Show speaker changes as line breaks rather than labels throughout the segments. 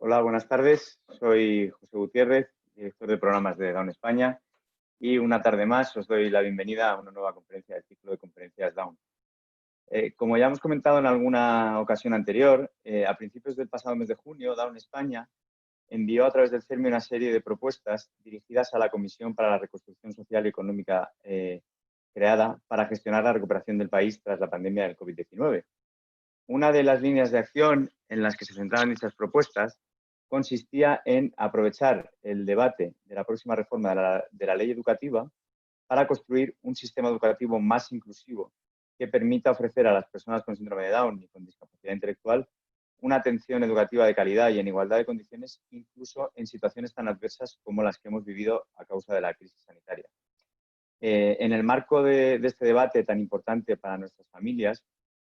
Hola, buenas tardes. Soy José Gutiérrez, director de programas de Down España, y una tarde más os doy la bienvenida a una nueva conferencia del ciclo de conferencias Down. Como ya hemos comentado en alguna ocasión anterior, a principios del pasado mes de junio, Down España envió a través del CERMI una serie de propuestas dirigidas a la Comisión para la Reconstrucción Social y Económica creada para gestionar la recuperación del país tras la pandemia del COVID-19. Una de las líneas de acción en las que se centraban dichas propuestas consistía en aprovechar el debate de la próxima reforma de la ley educativa para construir un sistema educativo más inclusivo que permita ofrecer a las personas con síndrome de Down y con discapacidad intelectual una atención educativa de calidad y en igualdad de condiciones, incluso en situaciones tan adversas como las que hemos vivido a causa de la crisis sanitaria. En el marco de este debate tan importante para nuestras familias,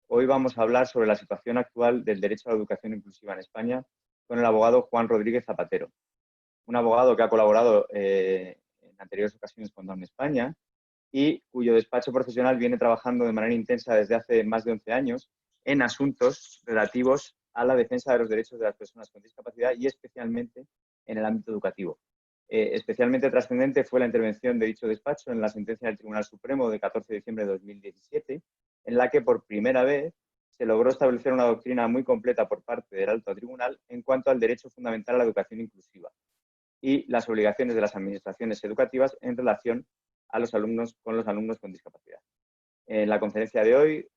hoy vamos a hablar sobre la situación actual del derecho a la educación inclusiva en España con el abogado Juan Rodríguez Zapatero, un abogado que ha colaborado en anteriores ocasiones con Down España y cuyo despacho profesional viene trabajando de manera intensa desde hace más de 11 años en asuntos relativos a la defensa de los derechos de las personas con discapacidad y especialmente en el ámbito educativo. Especialmente trascendente fue la intervención de dicho despacho en la sentencia del Tribunal Supremo de 14 de diciembre de 2017, en la que por primera vez se logró establecer una doctrina muy completa por parte del alto tribunal en cuanto al derecho fundamental a la educación inclusiva y las obligaciones de las administraciones educativas en relación a los alumnos con discapacidad. En la conferencia de hoy,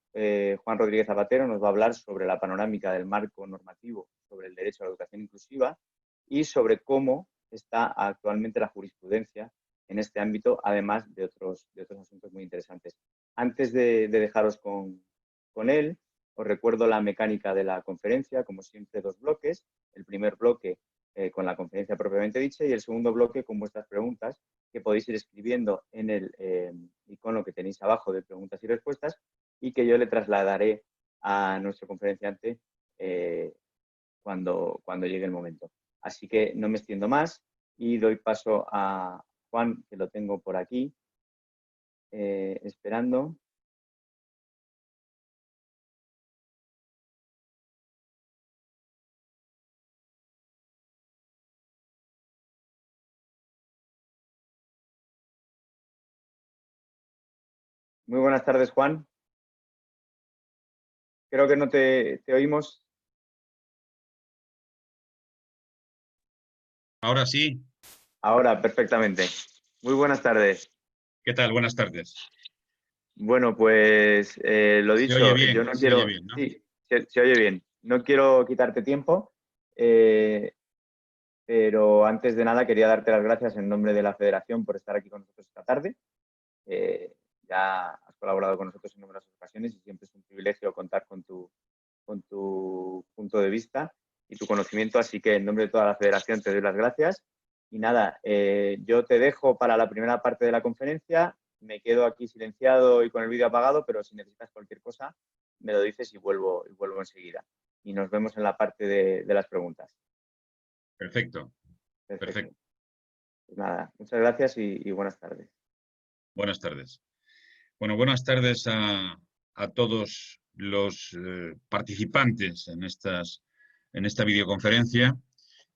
Juan Rodríguez Zapatero nos va a hablar sobre la panorámica del marco normativo sobre el derecho a la educación inclusiva y sobre cómo está actualmente la jurisprudencia en este ámbito, además de otros asuntos muy interesantes. Antes de dejaros con él, os recuerdo la mecánica de la conferencia, como siempre, 2 bloques. El primer bloque con la conferencia propiamente dicha y el segundo bloque con vuestras preguntas que podéis ir escribiendo en el icono que tenéis abajo de preguntas y respuestas y que yo le trasladaré a nuestro conferenciante cuando llegue el momento. Así que no me extiendo más y doy paso a Juan, que lo tengo por aquí, esperando. Muy buenas tardes, Juan. Creo que no te oímos.
Ahora sí.
Ahora, perfectamente. Muy buenas tardes.
¿Qué tal? Buenas tardes.
Bueno, pues lo
Se oye
dicho, yo
bien,
no
se oye
quiero...
bien, ¿no?
Sí, se oye bien. No quiero quitarte tiempo, pero antes de nada quería darte las gracias en nombre de la Federación por estar aquí con nosotros esta tarde. Ya has colaborado con nosotros en numerosas ocasiones y siempre es un privilegio contar con tu punto de vista y tu conocimiento, así que en nombre de toda la Federación te doy las gracias. Y nada, yo te dejo para la primera parte de la conferencia, me quedo aquí silenciado y con el vídeo apagado, pero si necesitas cualquier cosa, me lo dices y vuelvo enseguida. Y nos vemos en la parte de las preguntas.
Perfecto,
Perfecto.
perfecto.
Pues nada, muchas gracias y buenas tardes.
Buenas tardes. Bueno, buenas tardes a todos los participantes en esta videoconferencia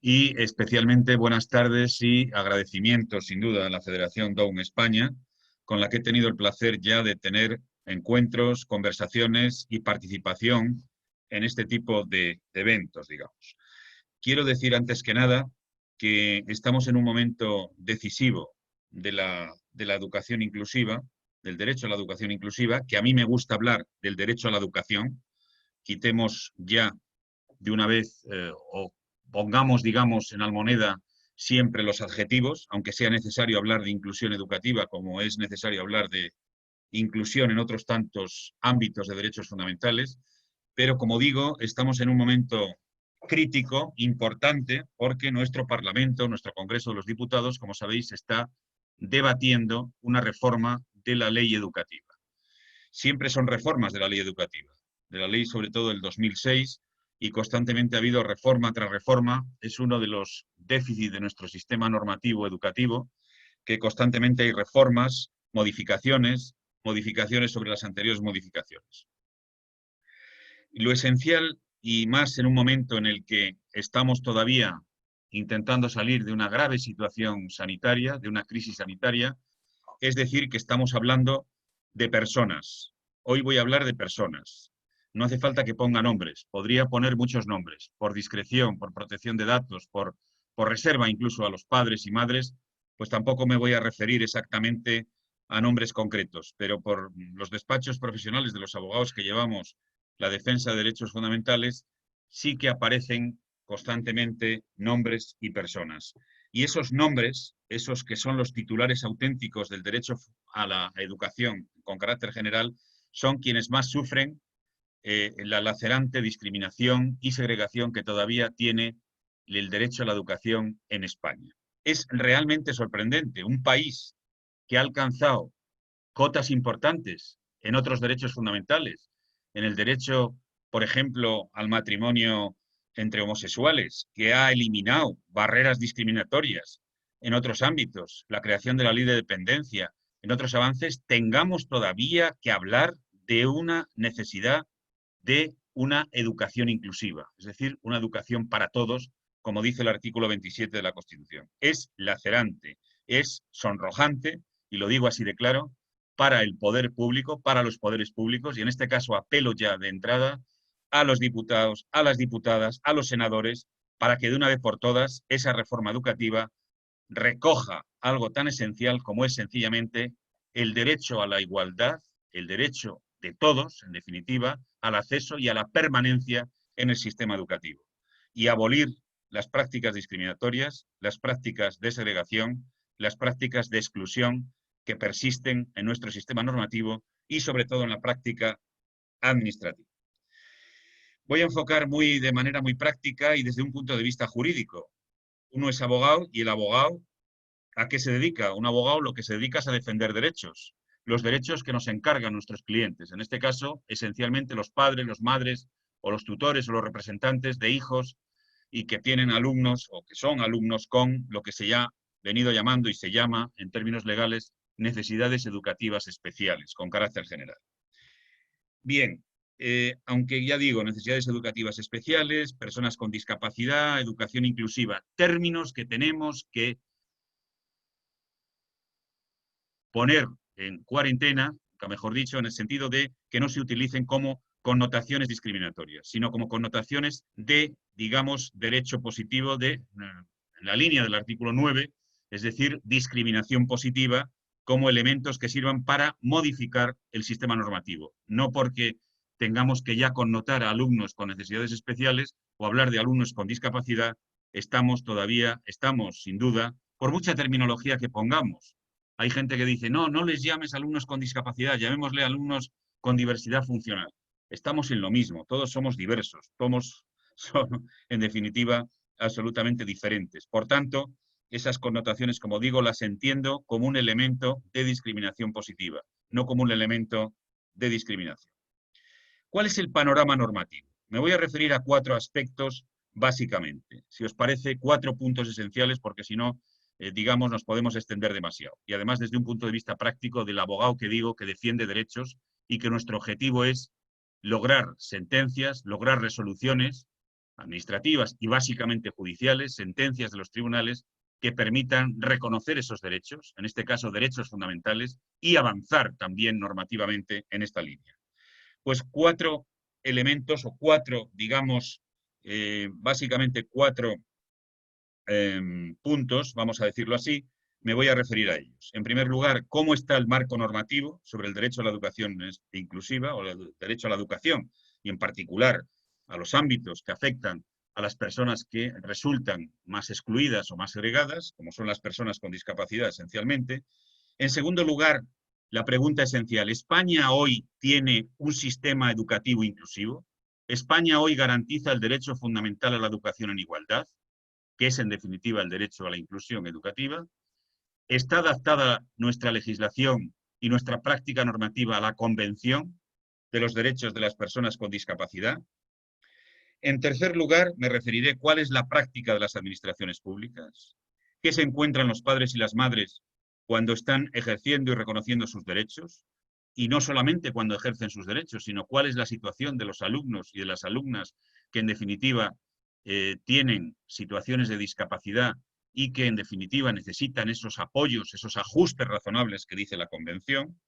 y especialmente buenas tardes y agradecimientos sin duda a la Federación Down España, con la que he tenido el placer ya de tener encuentros, conversaciones y participación en este tipo de eventos, digamos. Quiero decir antes que nada que estamos en un momento decisivo de la educación inclusiva, del derecho a la educación inclusiva, que a mí me gusta hablar del derecho a la educación. Quitemos ya de una vez o pongamos, digamos, en almoneda siempre los adjetivos, aunque sea necesario hablar de inclusión educativa, como es necesario hablar de inclusión en otros tantos ámbitos de derechos fundamentales. Pero, como digo, estamos en un momento crítico, importante, porque nuestro Parlamento, nuestro Congreso de los Diputados, como sabéis, está debatiendo una reforma de la ley educativa. Siempre son reformas de la ley educativa, de la ley sobre todo del 2006, y constantemente ha habido reforma tras reforma. Es uno de los déficits de nuestro sistema normativo educativo, que constantemente hay reformas, modificaciones sobre las anteriores modificaciones. Lo esencial y más en un momento en el que estamos todavía intentando salir de una grave situación sanitaria, de una crisis sanitaria, es decir, que estamos hablando de personas. Hoy voy a hablar de personas. No hace falta que ponga nombres, podría poner muchos nombres, por discreción, por protección de datos, por reserva incluso a los padres y madres, pues tampoco me voy a referir exactamente a nombres concretos, pero por los despachos profesionales de los abogados que llevamos la defensa de derechos fundamentales, sí que aparecen constantemente nombres y personas. Y esos nombres, esos que son los titulares auténticos del derecho a la educación con carácter general, son quienes más sufren la lacerante discriminación y segregación que todavía tiene el derecho a la educación en España. Es realmente sorprendente. Un país que ha alcanzado cotas importantes en otros derechos fundamentales, en el derecho, por ejemplo, al matrimonio entre homosexuales, que ha eliminado barreras discriminatorias en otros ámbitos, la creación de la ley de dependencia, en otros avances, tengamos todavía que hablar de una necesidad de una educación inclusiva, es decir, una educación para todos, como dice el artículo 27 de la Constitución. Es lacerante, es sonrojante, y lo digo así de claro, para el poder público, para los poderes públicos, y en este caso apelo ya de entrada a los diputados, a las diputadas, a los senadores, para que de una vez por todas esa reforma educativa recoja algo tan esencial como es sencillamente el derecho a la igualdad, el derecho de todos, en definitiva, al acceso y a la permanencia en el sistema educativo. Y abolir las prácticas discriminatorias, las prácticas de segregación, las prácticas de exclusión que persisten en nuestro sistema normativo y sobre todo en la práctica administrativa. Voy a enfocar de manera muy práctica y desde un punto de vista jurídico. Uno es abogado y el abogado, ¿a qué se dedica? Un abogado lo que se dedica es a defender derechos, los derechos que nos encargan nuestros clientes. En este caso, esencialmente los padres, los madres o los tutores o los representantes de hijos y que tienen alumnos o que son alumnos con lo que se ha venido llamando y se llama, en términos legales, necesidades educativas especiales, con carácter general. Bien, aunque ya digo, necesidades educativas especiales, personas con discapacidad, educación inclusiva, términos que tenemos que poner en cuarentena, mejor dicho, en el sentido de que no se utilicen como connotaciones discriminatorias, sino como connotaciones de, digamos, derecho positivo de la línea del artículo 9, es decir, discriminación positiva como elementos que sirvan para modificar el sistema normativo, no porque tengamos que ya connotar a alumnos con necesidades especiales o hablar de alumnos con discapacidad, estamos sin duda, por mucha terminología que pongamos. Hay gente que dice, no, no les llames alumnos con discapacidad, llamémosle alumnos con diversidad funcional. Estamos en lo mismo, todos somos diversos, todos son, en definitiva, absolutamente diferentes. Por tanto, esas connotaciones, como digo, las entiendo como un elemento de discriminación positiva, no como un elemento de discriminación. ¿Cuál es el panorama normativo? Me voy a referir a 4 aspectos básicamente. Si os parece, 4 puntos esenciales, porque si no, digamos, nos podemos extender demasiado. Y además, desde un punto de vista práctico del abogado que digo que defiende derechos y que nuestro objetivo es lograr sentencias, lograr resoluciones administrativas y básicamente judiciales, sentencias de los tribunales que permitan reconocer esos derechos, en este caso derechos fundamentales, y avanzar también normativamente en esta línea. Pues 4 elementos o 4, digamos, básicamente 4 puntos, vamos a decirlo así, me voy a referir a ellos. En primer lugar, cómo está el marco normativo sobre el derecho a la educación inclusiva o el derecho a la educación y en particular a los ámbitos que afectan a las personas que resultan más excluidas o más segregadas, como son las personas con discapacidad esencialmente. En segundo lugar, la pregunta esencial, ¿España hoy tiene un sistema educativo inclusivo? ¿España hoy garantiza el derecho fundamental a la educación en igualdad, que es en definitiva el derecho a la inclusión educativa? ¿Está adaptada nuestra legislación y nuestra práctica normativa a la Convención de los Derechos de las Personas con Discapacidad? En tercer lugar, me referiré a cuál es la práctica de las administraciones públicas, qué se encuentran los padres y las madres cuando están ejerciendo y reconociendo sus derechos, y no solamente cuando ejercen sus derechos, sino cuál es la situación de los alumnos y de las alumnas que en definitiva tienen situaciones de discapacidad y que en definitiva necesitan esos apoyos, esos ajustes razonables que dice la Convención.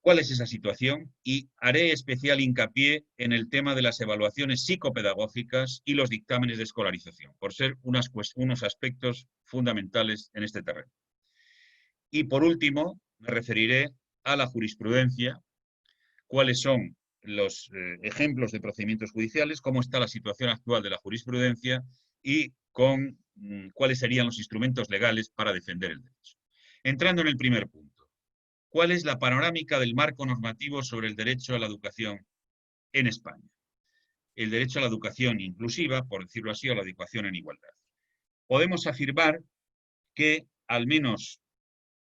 ¿Cuál es esa situación? Y haré especial hincapié en el tema de las evaluaciones psicopedagógicas y los dictámenes de escolarización, por ser unos aspectos fundamentales en este terreno. Y por último, me referiré a la jurisprudencia, cuáles son los ejemplos de procedimientos judiciales, cómo está la situación actual de la jurisprudencia y con cuáles serían los instrumentos legales para defender el derecho. Entrando en el primer punto, ¿cuál es la panorámica del marco normativo sobre el derecho a la educación en España? El derecho a la educación inclusiva, por decirlo así, o la educación en igualdad. Podemos afirmar que, al menos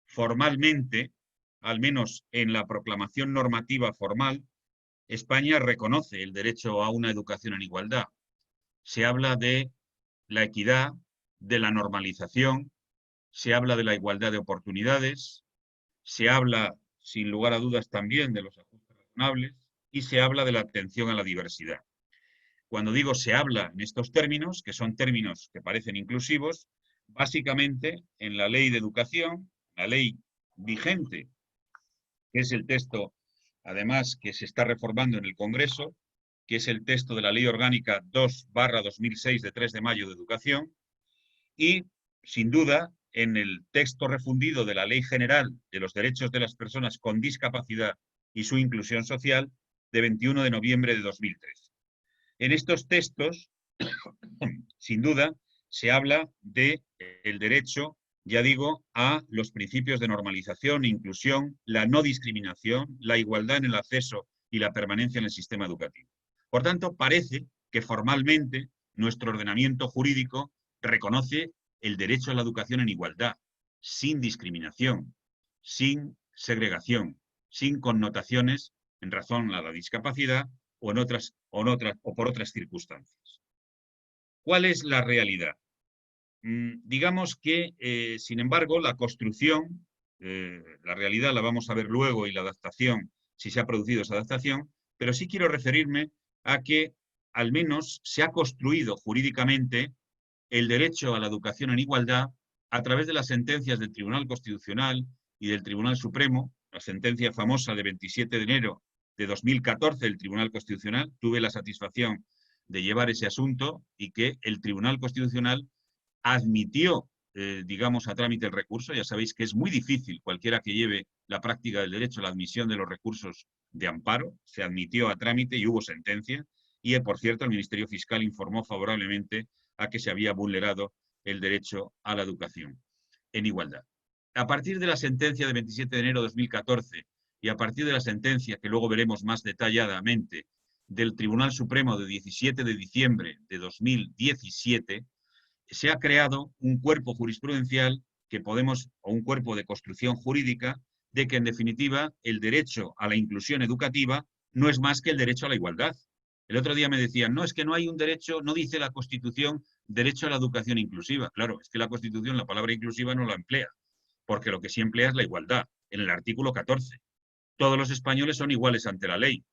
formalmente, al menos en la proclamación normativa formal, España reconoce el derecho a una educación en igualdad. Se habla de la equidad, de la normalización, se habla de la igualdad de oportunidades, se habla, sin lugar a dudas, también de los ajustes razonables y se habla de la atención a la diversidad. Cuando digo se habla en estos términos, que son términos que parecen inclusivos, básicamente en la Ley de Educación, la ley vigente, que es el texto, además, que se está reformando en el Congreso, que es el texto de la Ley Orgánica 2/2006 de 3 de mayo de Educación, y, sin duda, en el texto refundido de la Ley General de los Derechos de las Personas con Discapacidad y su Inclusión Social de 21 de noviembre de 2003. En estos textos, sin duda, se habla del derecho, ya digo, a los principios de normalización, inclusión, la no discriminación, la igualdad en el acceso y la permanencia en el sistema educativo. Por tanto, parece que formalmente nuestro ordenamiento jurídico reconoce el derecho a la educación en igualdad, sin discriminación, sin segregación, sin connotaciones en razón a la discapacidad o por otras circunstancias. ¿Cuál es la realidad? Digamos que, sin embargo, la construcción, la realidad la vamos a ver luego y la adaptación, si se ha producido esa adaptación, pero sí quiero referirme a que al menos se ha construido jurídicamente el derecho a la educación en igualdad a través de las sentencias del Tribunal Constitucional y del Tribunal Supremo, la sentencia famosa de 27 de enero de 2014 del Tribunal Constitucional. Tuve la satisfacción de llevar ese asunto y que el Tribunal Constitucional admitió, digamos, a trámite el recurso. Ya sabéis que es muy difícil, cualquiera que lleve la práctica del derecho, la admisión de los recursos de amparo. Se admitió a trámite y hubo sentencia. Y, por cierto, el Ministerio Fiscal informó favorablemente a que se había vulnerado el derecho a la educación en igualdad. A partir de la sentencia de 27 de enero de 2014 y a partir de la sentencia, que luego veremos más detalladamente, del Tribunal Supremo de 17 de diciembre de 2017, se ha creado un cuerpo jurisprudencial o un cuerpo de construcción jurídica, de que en definitiva el derecho a la inclusión educativa no es más que el derecho a la igualdad. El otro día me decían, no, es que no hay un derecho, no dice la Constitución derecho a la educación inclusiva. Claro, es que la Constitución la palabra inclusiva no la emplea, porque lo que sí emplea es la igualdad, en el artículo 14. Todos los españoles son iguales ante la ley,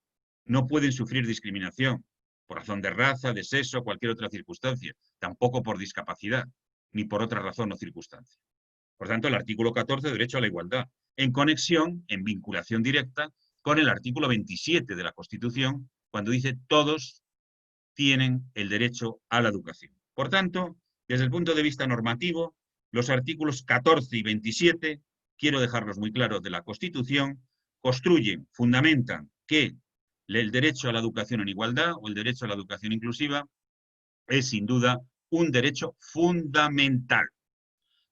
no pueden sufrir discriminación por razón de raza, de sexo, cualquier otra circunstancia, tampoco por discapacidad, ni por otra razón o circunstancia. Por tanto, el artículo 14, derecho a la igualdad, en conexión, en vinculación directa, con el artículo 27 de la Constitución, cuando dice todos tienen el derecho a la educación. Por tanto, desde el punto de vista normativo, los artículos 14 y 27, quiero dejarlos muy claros, de la Constitución, construyen, fundamentan que el derecho a la educación en igualdad o el derecho a la educación inclusiva es sin duda un derecho fundamental.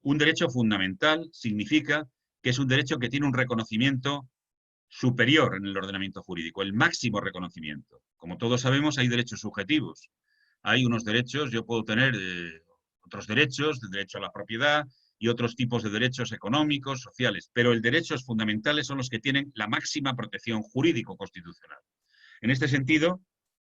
Un derecho fundamental significa que es un derecho que tiene un reconocimiento superior en el ordenamiento jurídico, el máximo reconocimiento. Como todos sabemos, hay derechos subjetivos. Hay unos derechos, yo puedo tener otros derechos, el derecho a la propiedad y otros tipos de derechos económicos, sociales, pero los derechos fundamentales son los que tienen la máxima protección jurídico-constitucional. En este sentido,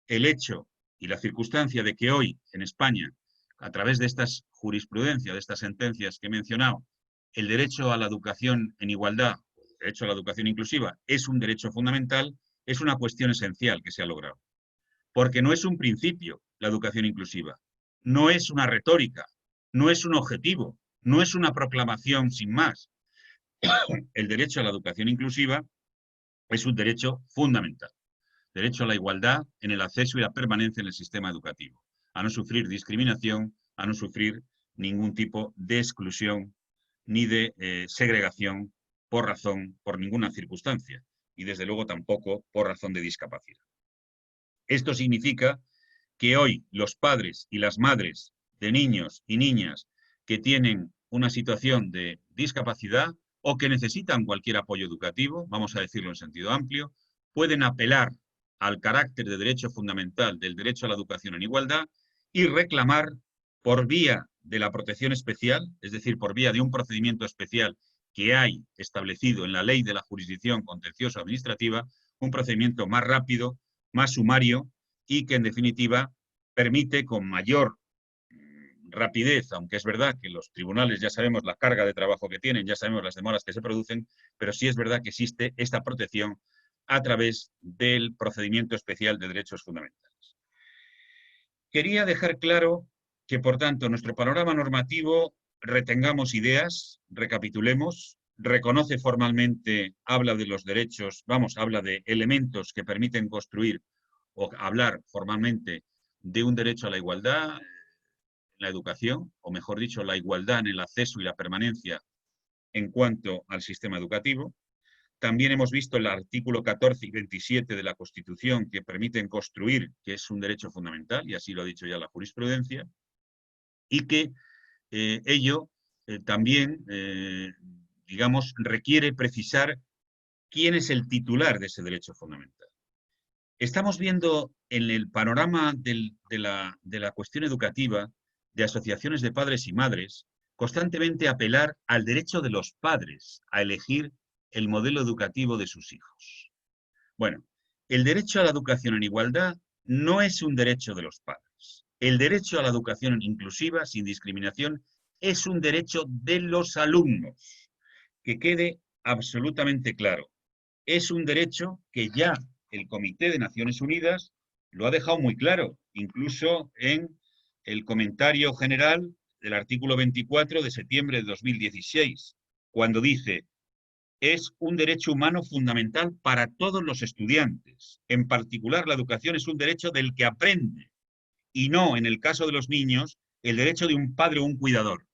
el hecho y la circunstancia de que hoy en España, a través de estas jurisprudencias, de estas sentencias que he mencionado, el derecho a la educación en igualdad, el derecho a la educación inclusiva, es un derecho fundamental, es una cuestión esencial que se ha logrado. porque no es un principio la educación inclusiva, no es una retórica, no es un objetivo, no es una proclamación sin más. El derecho a la educación inclusiva es un derecho fundamental. Derecho a la igualdad en el acceso y la permanencia en el sistema educativo, a no sufrir discriminación, a no sufrir ningún tipo de exclusión ni de segregación por ninguna circunstancia, y desde luego tampoco por razón de discapacidad. Esto significa que hoy los padres y las madres de niños y niñas que tienen una situación de discapacidad o que necesitan cualquier apoyo educativo, vamos a decirlo en sentido amplio, pueden apelar al carácter de derecho fundamental del derecho a la educación en igualdad y reclamar por vía de la protección especial, es decir, por vía de un procedimiento especial que hay establecido en la ley de la jurisdicción contencioso administrativa, un procedimiento más rápido, más sumario y que en definitiva permite con mayor rapidez, aunque es verdad que los tribunales ya sabemos la carga de trabajo que tienen, ya sabemos las demoras que se producen, pero sí es verdad que existe esta protección a través del procedimiento especial de derechos fundamentales. Quería dejar claro que, por tanto, nuestro panorama normativo, retengamos ideas, recapitulemos, reconoce formalmente, habla de los derechos, habla de elementos que permiten construir o hablar formalmente de un derecho a la igualdad en la educación, o mejor dicho, la igualdad en el acceso y la permanencia en cuanto al sistema educativo. También hemos visto el artículo 14 y 27 de la Constitución que permiten construir, que es un derecho fundamental, y así lo ha dicho ya la jurisprudencia, y que ello también, digamos, requiere precisar quién es el titular de ese derecho fundamental. Estamos viendo en el panorama de la cuestión educativa de asociaciones de padres y madres constantemente apelar al derecho de los padres a elegir el modelo educativo de sus hijos. Bueno, el derecho a la educación en igualdad no es un derecho de los padres. El derecho a la educación inclusiva, sin discriminación, es un derecho de los alumnos. Que quede absolutamente claro. Es un derecho que ya el Comité de Naciones Unidas lo ha dejado muy claro, incluso en el comentario general del artículo 24 de septiembre de 2016, cuando dice: es un derecho humano fundamental para todos los estudiantes. En particular, la educación es un derecho del que aprende y no, en el caso de los niños, el derecho de un padre o un cuidador.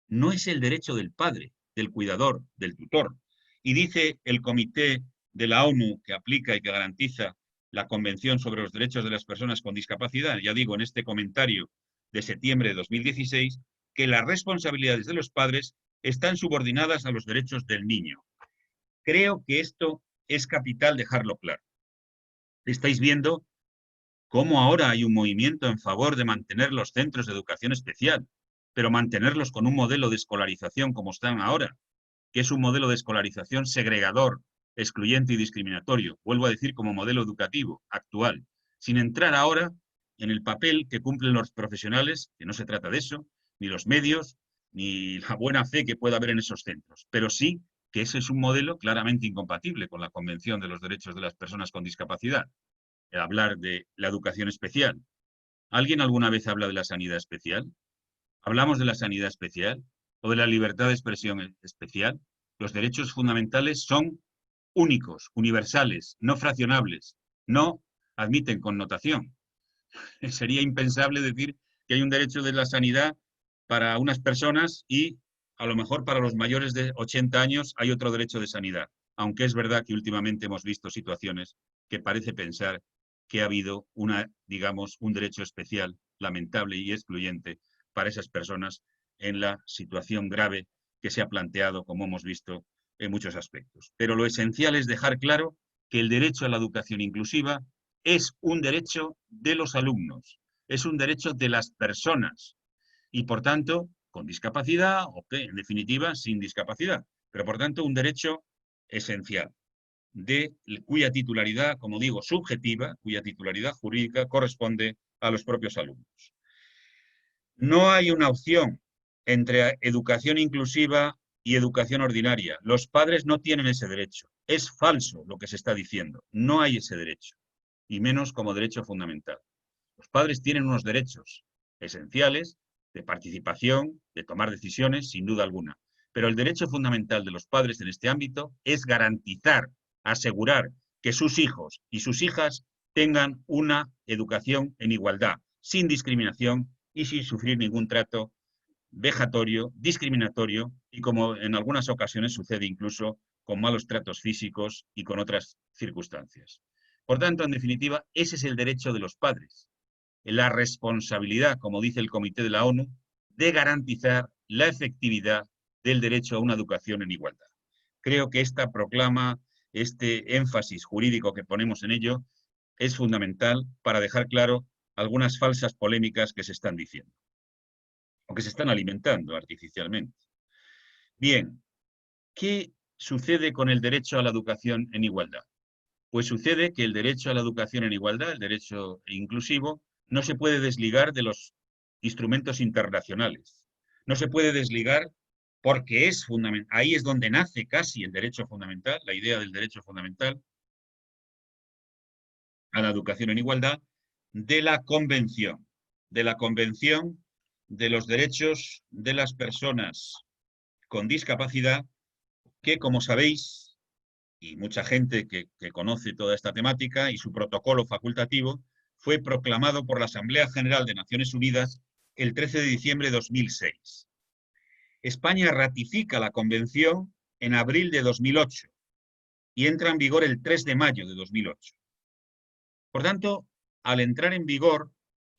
No es el derecho del padre, del cuidador, del tutor. Y dice el Comité de la ONU que aplica y que garantiza la Convención sobre los Derechos de las Personas con Discapacidad, ya digo, en este comentario de septiembre de 2016, que las responsabilidades de los padres están subordinadas a los derechos del niño. Creo que esto es capital dejarlo claro. Estáis viendo cómo ahora hay un movimiento en favor de mantener los centros de educación especial, pero mantenerlos con un modelo de escolarización como están ahora, que es un modelo de escolarización segregador, excluyente y discriminatorio, vuelvo a decir, como modelo educativo actual, sin entrar ahora en el papel que cumplen los profesionales, que no se trata de eso, ni los medios, ni la buena fe que pueda haber en esos centros, pero sí que ese es un modelo claramente incompatible con la Convención de los Derechos de las Personas con Discapacidad, el hablar de la educación especial. ¿Alguien alguna vez habla de la sanidad especial? ¿Hablamos de la sanidad especial o de la libertad de expresión especial? Los derechos fundamentales son únicos, universales, no fraccionables, no admiten connotación. Sería impensable decir que hay un derecho de la sanidad para unas personas y a lo mejor para los mayores de 80 años hay otro derecho de sanidad, aunque es verdad que últimamente hemos visto situaciones que parece pensar que ha habido digamos, un derecho especial, lamentable y excluyente para esas personas en la situación grave que se ha planteado, como hemos visto, en muchos aspectos. Pero lo esencial es dejar claro que el derecho a la educación inclusiva es un derecho de los alumnos, es un derecho de las personas y, por tanto, con discapacidad o, en definitiva, sin discapacidad. Pero, por tanto, un derecho esencial, cuya titularidad, como digo, subjetiva, cuya titularidad jurídica corresponde a los propios alumnos. No hay una opción entre educación inclusiva y educación ordinaria. Los padres no tienen ese derecho. Es falso lo que se está diciendo. No hay ese derecho. y menos como derecho fundamental. Los padres tienen unos derechos esenciales de participación, de tomar decisiones, sin duda alguna. Pero el derecho fundamental de los padres en este ámbito es garantizar, asegurar que sus hijos y sus hijas tengan una educación en igualdad, sin discriminación y sin sufrir ningún trato vejatorio, discriminatorio y, como en algunas ocasiones sucede, incluso con malos tratos físicos y con otras circunstancias. Por tanto, en definitiva, ese es el derecho de los padres. La responsabilidad, como dice el Comité de la ONU, de garantizar la efectividad del derecho a una educación en igualdad. Creo que esta proclama, este énfasis jurídico que ponemos en ello, es fundamental para dejar claro algunas falsas polémicas que se están diciendo o que se están alimentando artificialmente. Bien, ¿qué sucede con el derecho a la educación en igualdad? Pues sucede que el derecho a la educación en igualdad, el derecho inclusivo, no se puede desligar de los instrumentos internacionales. No se puede desligar porque es fundamental. Ahí es donde nace casi el derecho fundamental, la idea del derecho fundamental a la educación en igualdad, de la Convención de los Derechos de las Personas con Discapacidad, que, como sabéis, y mucha gente que conoce toda esta temática y su protocolo facultativo, fue proclamado por la Asamblea General de Naciones Unidas el 13 de diciembre de 2006. España ratifica la Convención en abril de 2008 y entra en vigor el 3 de mayo de 2008. Por tanto, al entrar en vigor,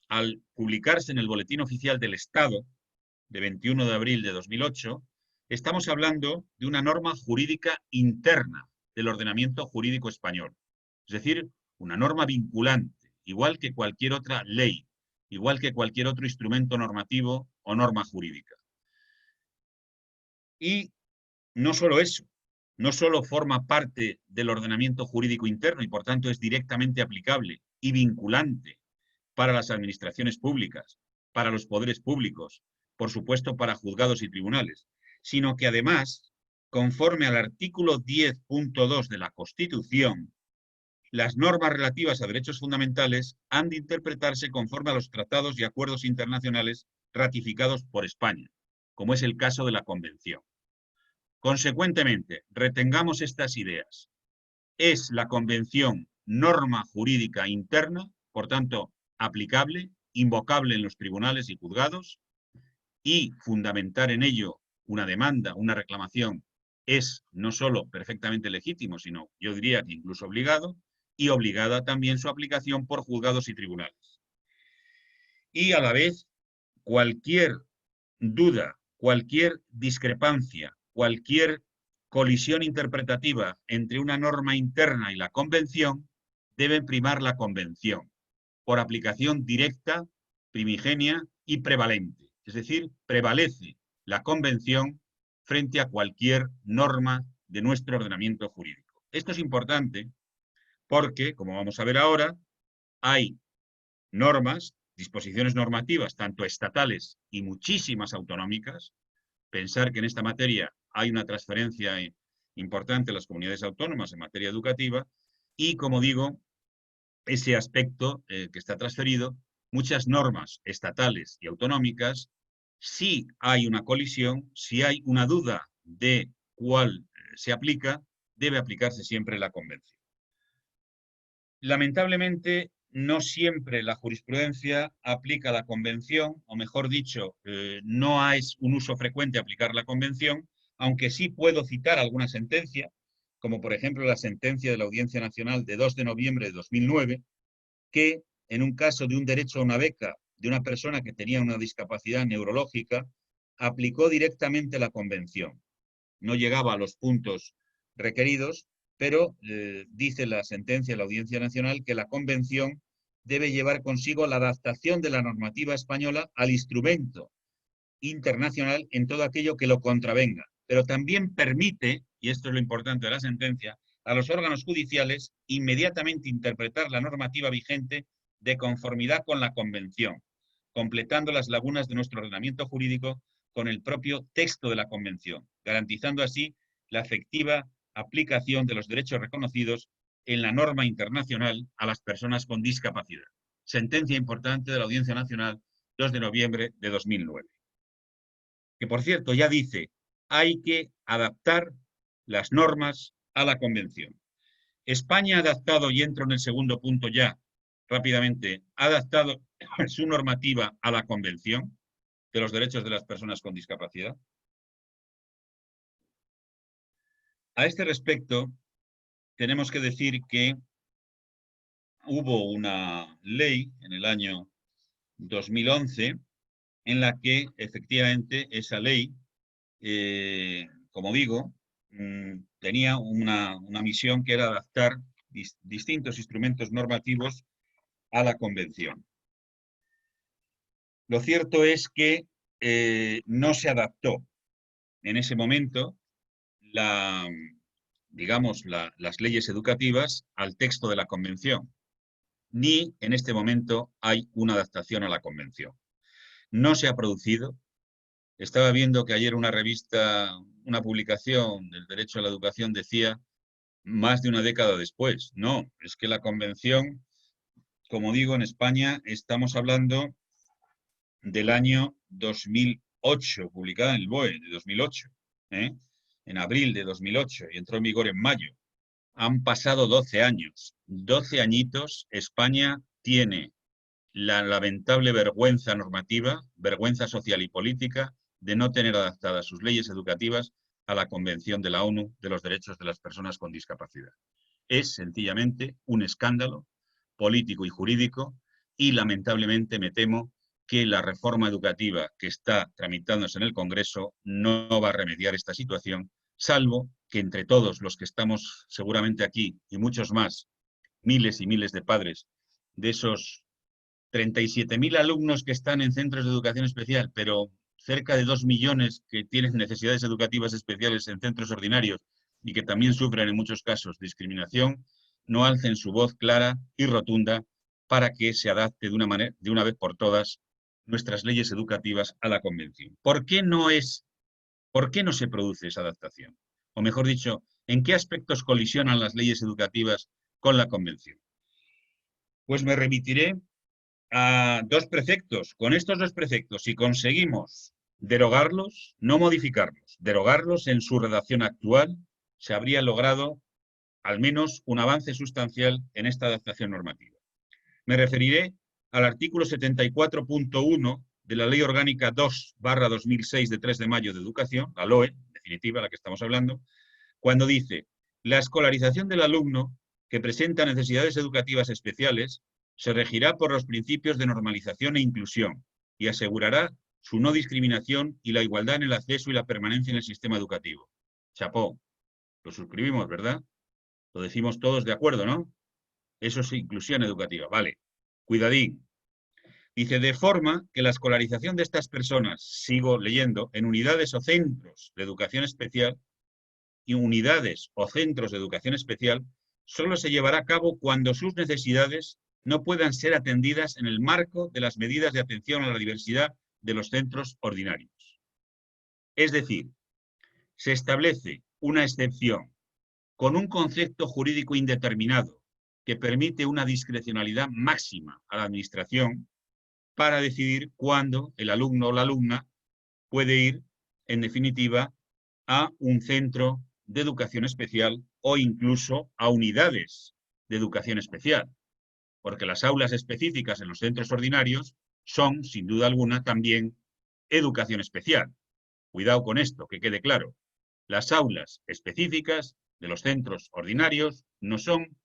al publicarse en el Boletín Oficial del Estado, de 21 de abril de 2008, estamos hablando de una norma jurídica interna del ordenamiento jurídico español. Es decir, una norma vinculante, igual que cualquier otra ley, igual que cualquier otro instrumento normativo o norma jurídica. Y no solo eso, no solo forma parte del ordenamiento jurídico interno y por tanto es directamente aplicable y vinculante para las administraciones públicas, para los poderes públicos, por supuesto para juzgados y tribunales, sino que además, conforme al artículo 10.2 de la Constitución, las normas relativas a derechos fundamentales han de interpretarse conforme a los tratados y acuerdos internacionales ratificados por España, como es el caso de la Convención. Consecuentemente, retengamos estas ideas. Es la Convención norma jurídica interna, por tanto, aplicable, invocable en los tribunales y juzgados, y fundamentar en ello una demanda, una reclamación, es no solo perfectamente legítimo, sino yo diría que incluso obligado, y obligada también su aplicación por juzgados y tribunales. Y a la vez, cualquier duda, cualquier discrepancia, cualquier colisión interpretativa entre una norma interna y la Convención, debe primar la Convención, por aplicación directa, primigenia y prevalente. Es decir, prevalece la Convención frente a cualquier norma de nuestro ordenamiento jurídico. Esto es importante porque, como vamos a ver ahora, hay normas, disposiciones normativas, tanto estatales y muchísimas autonómicas. Pensar que en esta materia hay una transferencia importante a las comunidades autónomas en materia educativa y, como digo, ese aspecto que está transferido, muchas normas estatales y autonómicas, si hay una colisión, si hay una duda de cuál se aplica, debe aplicarse siempre la Convención. Lamentablemente, no siempre la jurisprudencia aplica la Convención, o mejor dicho, no es un uso frecuente aplicar la Convención, aunque sí puedo citar alguna sentencia, como por ejemplo la sentencia de la Audiencia Nacional de 2 de noviembre de 2009, que en un caso de un derecho a una beca de una persona que tenía una discapacidad neurológica, aplicó directamente la Convención. No llegaba a los puntos requeridos, pero dice la sentencia de la Audiencia Nacional que la Convención debe llevar consigo la adaptación de la normativa española al instrumento internacional en todo aquello que lo contravenga, pero también permite, y esto es lo importante de la sentencia, a los órganos judiciales inmediatamente interpretar la normativa vigente de conformidad con la Convención, completando las lagunas de nuestro ordenamiento jurídico con el propio texto de la Convención, garantizando así la efectiva aplicación de los derechos reconocidos en la norma internacional a las personas con discapacidad. Sentencia importante de la Audiencia Nacional, 2 de noviembre de 2009. Que, por cierto, ya dice, hay que adaptar las normas a la Convención. España ha adaptado, y entro en el segundo punto ya, rápidamente, ha adaptado su normativa a la Convención de los Derechos de las Personas con Discapacidad. A este respecto, tenemos que decir que hubo una ley en el año 2011 en la que efectivamente esa ley, como digo, tenía una misión que era adaptar distintos instrumentos normativos a la Convención. Lo cierto es que no se adaptó en ese momento las leyes educativas al texto de la Convención, ni en este momento hay una adaptación a la Convención. No se ha producido. Estaba viendo que ayer una revista, una publicación del derecho a la educación decía más de una década después. No, es que la Convención, como digo, en España estamos hablando del año 2008, publicada en el BOE de 2008, en abril de 2008, y entró en vigor en mayo. Han pasado 12 años. 12 añitos, España tiene la lamentable vergüenza normativa, vergüenza social y política, de no tener adaptadas sus leyes educativas a la Convención de la ONU de los Derechos de las Personas con Discapacidad. Es sencillamente un escándalo político y jurídico y lamentablemente me temo que la reforma educativa que está tramitándose en el Congreso no va a remediar esta situación, salvo que entre todos los que estamos seguramente aquí y muchos más, miles y miles de padres de esos 37.000 alumnos que están en centros de educación especial, pero cerca de 2 millones que tienen necesidades educativas especiales en centros ordinarios y que también sufren en muchos casos discriminación, no alcen su voz clara y rotunda para que se adapte de una vez por todas nuestras leyes educativas a la Convención. ¿Por qué no se produce esa adaptación? O mejor dicho, ¿en qué aspectos colisionan las leyes educativas con la Convención? Pues me remitiré a 2 preceptos. Con estos 2 preceptos, si conseguimos derogarlos, no modificarlos, derogarlos en su redacción actual, se habría logrado al menos un avance sustancial en esta adaptación normativa. Me referiré al artículo 74.1 de la Ley Orgánica 2/2006 de 3 de mayo de Educación, la LOE, en definitiva, la que estamos hablando, cuando dice: la escolarización del alumno que presenta necesidades educativas especiales se regirá por los principios de normalización e inclusión y asegurará su no discriminación y la igualdad en el acceso y la permanencia en el sistema educativo. Chapó, lo suscribimos, ¿verdad? Lo decimos todos de acuerdo, ¿no? Eso es inclusión educativa, vale. Cuidadín. Dice, de forma que la escolarización de estas personas, sigo leyendo, en unidades o centros de educación especial, y unidades o centros de educación especial, solo se llevará a cabo cuando sus necesidades no puedan ser atendidas en el marco de las medidas de atención a la diversidad de los centros ordinarios. Es decir, se establece una excepción con un concepto jurídico indeterminado que permite una discrecionalidad máxima a la Administración para decidir cuándo el alumno o la alumna puede ir, en definitiva, a un centro de educación especial o incluso a unidades de educación especial, porque las aulas específicas en los centros ordinarios son, sin duda alguna, también educación especial. Cuidado con esto, que quede claro. Las aulas específicas de los centros ordinarios no son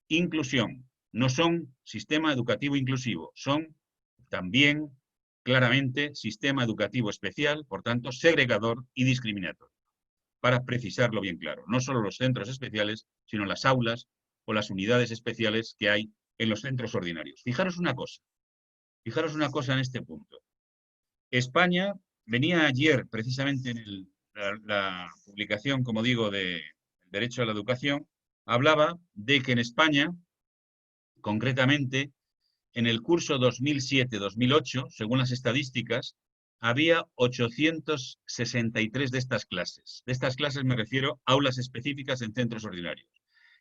inclusión, no son sistema educativo inclusivo, son también claramente sistema educativo especial, por tanto, segregador y discriminatorio. Para precisarlo bien claro, no solo los centros especiales, sino las aulas o las unidades especiales que hay en los centros ordinarios. Fijaros una cosa en este punto. España venía ayer, precisamente en la publicación, como digo, de Derecho a la Educación, hablaba de que en España, concretamente, en el curso 2007-2008, según las estadísticas, había 863 de estas clases. De estas clases me refiero a aulas específicas en centros ordinarios.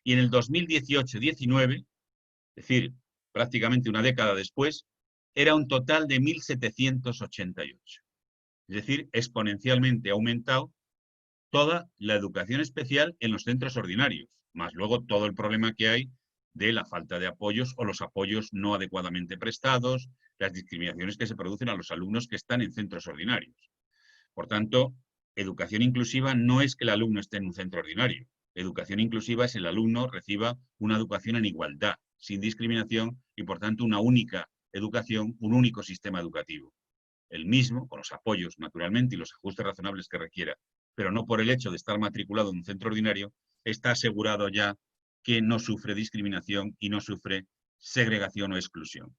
y en el 2018-19, es decir, prácticamente una década después, era un total de 1.788. Es decir, exponencialmente ha aumentado toda la educación especial en los centros ordinarios, más luego todo el problema que hay de la falta de apoyos o los apoyos no adecuadamente prestados, las discriminaciones que se producen a los alumnos que están en centros ordinarios. Por tanto, educación inclusiva no es que el alumno esté en un centro ordinario. Educación inclusiva es el alumno reciba una educación en igualdad, sin discriminación y, por tanto, una única educación, un único sistema educativo. El mismo, con los apoyos, naturalmente, y los ajustes razonables que requiera, pero no por el hecho de estar matriculado en un centro ordinario, está asegurado ya que no sufre discriminación y no sufre segregación o exclusión.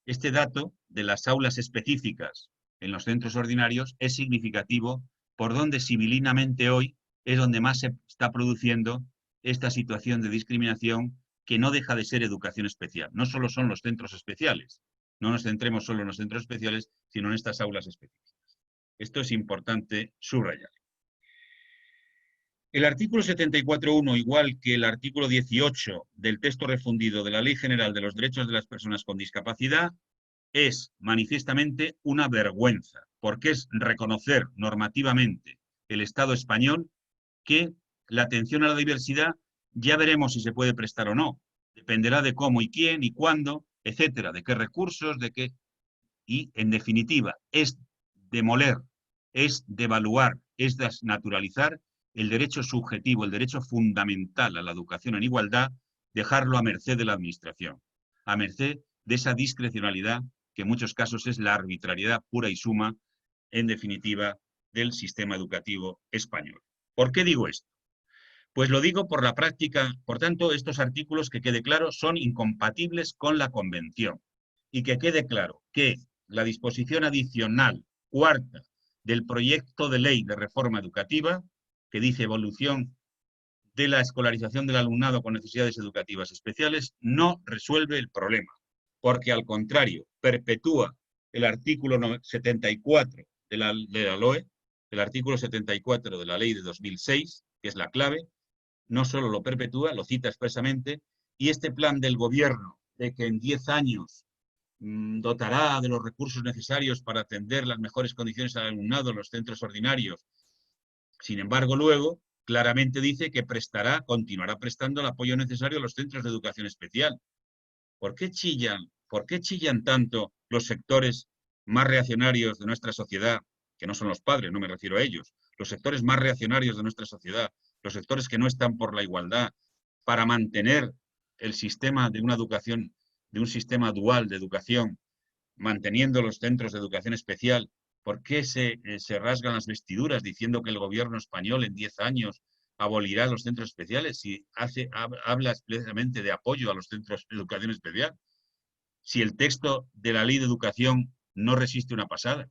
Este dato de las aulas específicas en los centros ordinarios es significativo por donde civilinamente hoy es donde más se está produciendo esta situación de discriminación que no deja de ser educación especial. No solo son los centros especiales, no nos centremos solo en los centros especiales, sino en estas aulas específicas. Esto es importante subrayar. El artículo 74.1, igual que el artículo 18 del texto refundido de la Ley General de los Derechos de las Personas con Discapacidad, es manifiestamente una vergüenza, porque es reconocer normativamente el Estado español que la atención a la diversidad ya veremos si se puede prestar o no. Dependerá de cómo y quién y cuándo, etcétera, de qué recursos, de qué... Y, en definitiva, es demoler, es devaluar, es desnaturalizar el derecho subjetivo, el derecho fundamental a la educación en igualdad, dejarlo a merced de la administración, a merced de esa discrecionalidad que en muchos casos es la arbitrariedad pura y suma, en definitiva, del sistema educativo español. ¿Por qué digo esto? Pues lo digo por la práctica, por tanto, estos artículos, que quede claro, son incompatibles con la Convención. Y que quede claro que la disposición adicional cuarta del proyecto de ley de reforma educativa, que dice evolución de la escolarización del alumnado con necesidades educativas especiales, no resuelve el problema, porque al contrario, perpetúa el artículo 74 de la LOE, el artículo 74 de la ley de 2006, que es la clave, no solo lo perpetúa, lo cita expresamente, y este plan del gobierno de que en 10 años dotará de los recursos necesarios para atender las mejores condiciones al alumnado en los centros ordinarios. Sin embargo, luego claramente dice que continuará prestando el apoyo necesario a los centros de educación especial. ¿Por qué chillan tanto los sectores más reaccionarios de nuestra sociedad, que no son los padres, no me refiero a ellos, los sectores más reaccionarios de nuestra sociedad, los sectores que no están por la igualdad, para mantener el sistema de una educación, de un sistema dual de educación, manteniendo los centros de educación especial? ¿Por qué se rasgan las vestiduras diciendo que el gobierno español en 10 años abolirá los centros especiales si habla expresamente de apoyo a los centros de educación especial? Si el texto de la ley de educación no resiste una pasada.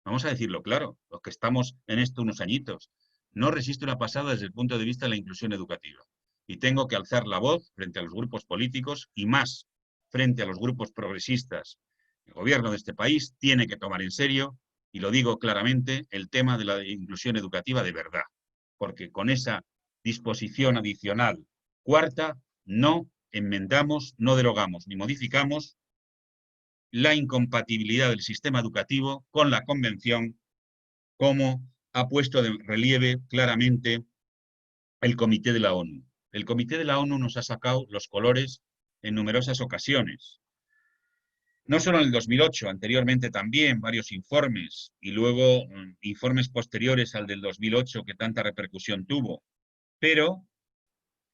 Vamos a decirlo claro, los que estamos en esto unos añitos. No resiste una pasada desde el punto de vista de la inclusión educativa. Y tengo que alzar la voz frente a los grupos políticos y más frente a los grupos progresistas. El gobierno de este país tiene que tomar en serio, y lo digo claramente, el tema de la inclusión educativa de verdad. Porque con esa disposición adicional cuarta no enmendamos, no derogamos ni modificamos la incompatibilidad del sistema educativo con la Convención, como ha puesto de relieve claramente el Comité de la ONU. El Comité de la ONU nos ha sacado los colores en numerosas ocasiones. No solo en el 2008, anteriormente también varios informes y luego informes posteriores al del 2008 que tanta repercusión tuvo. Pero,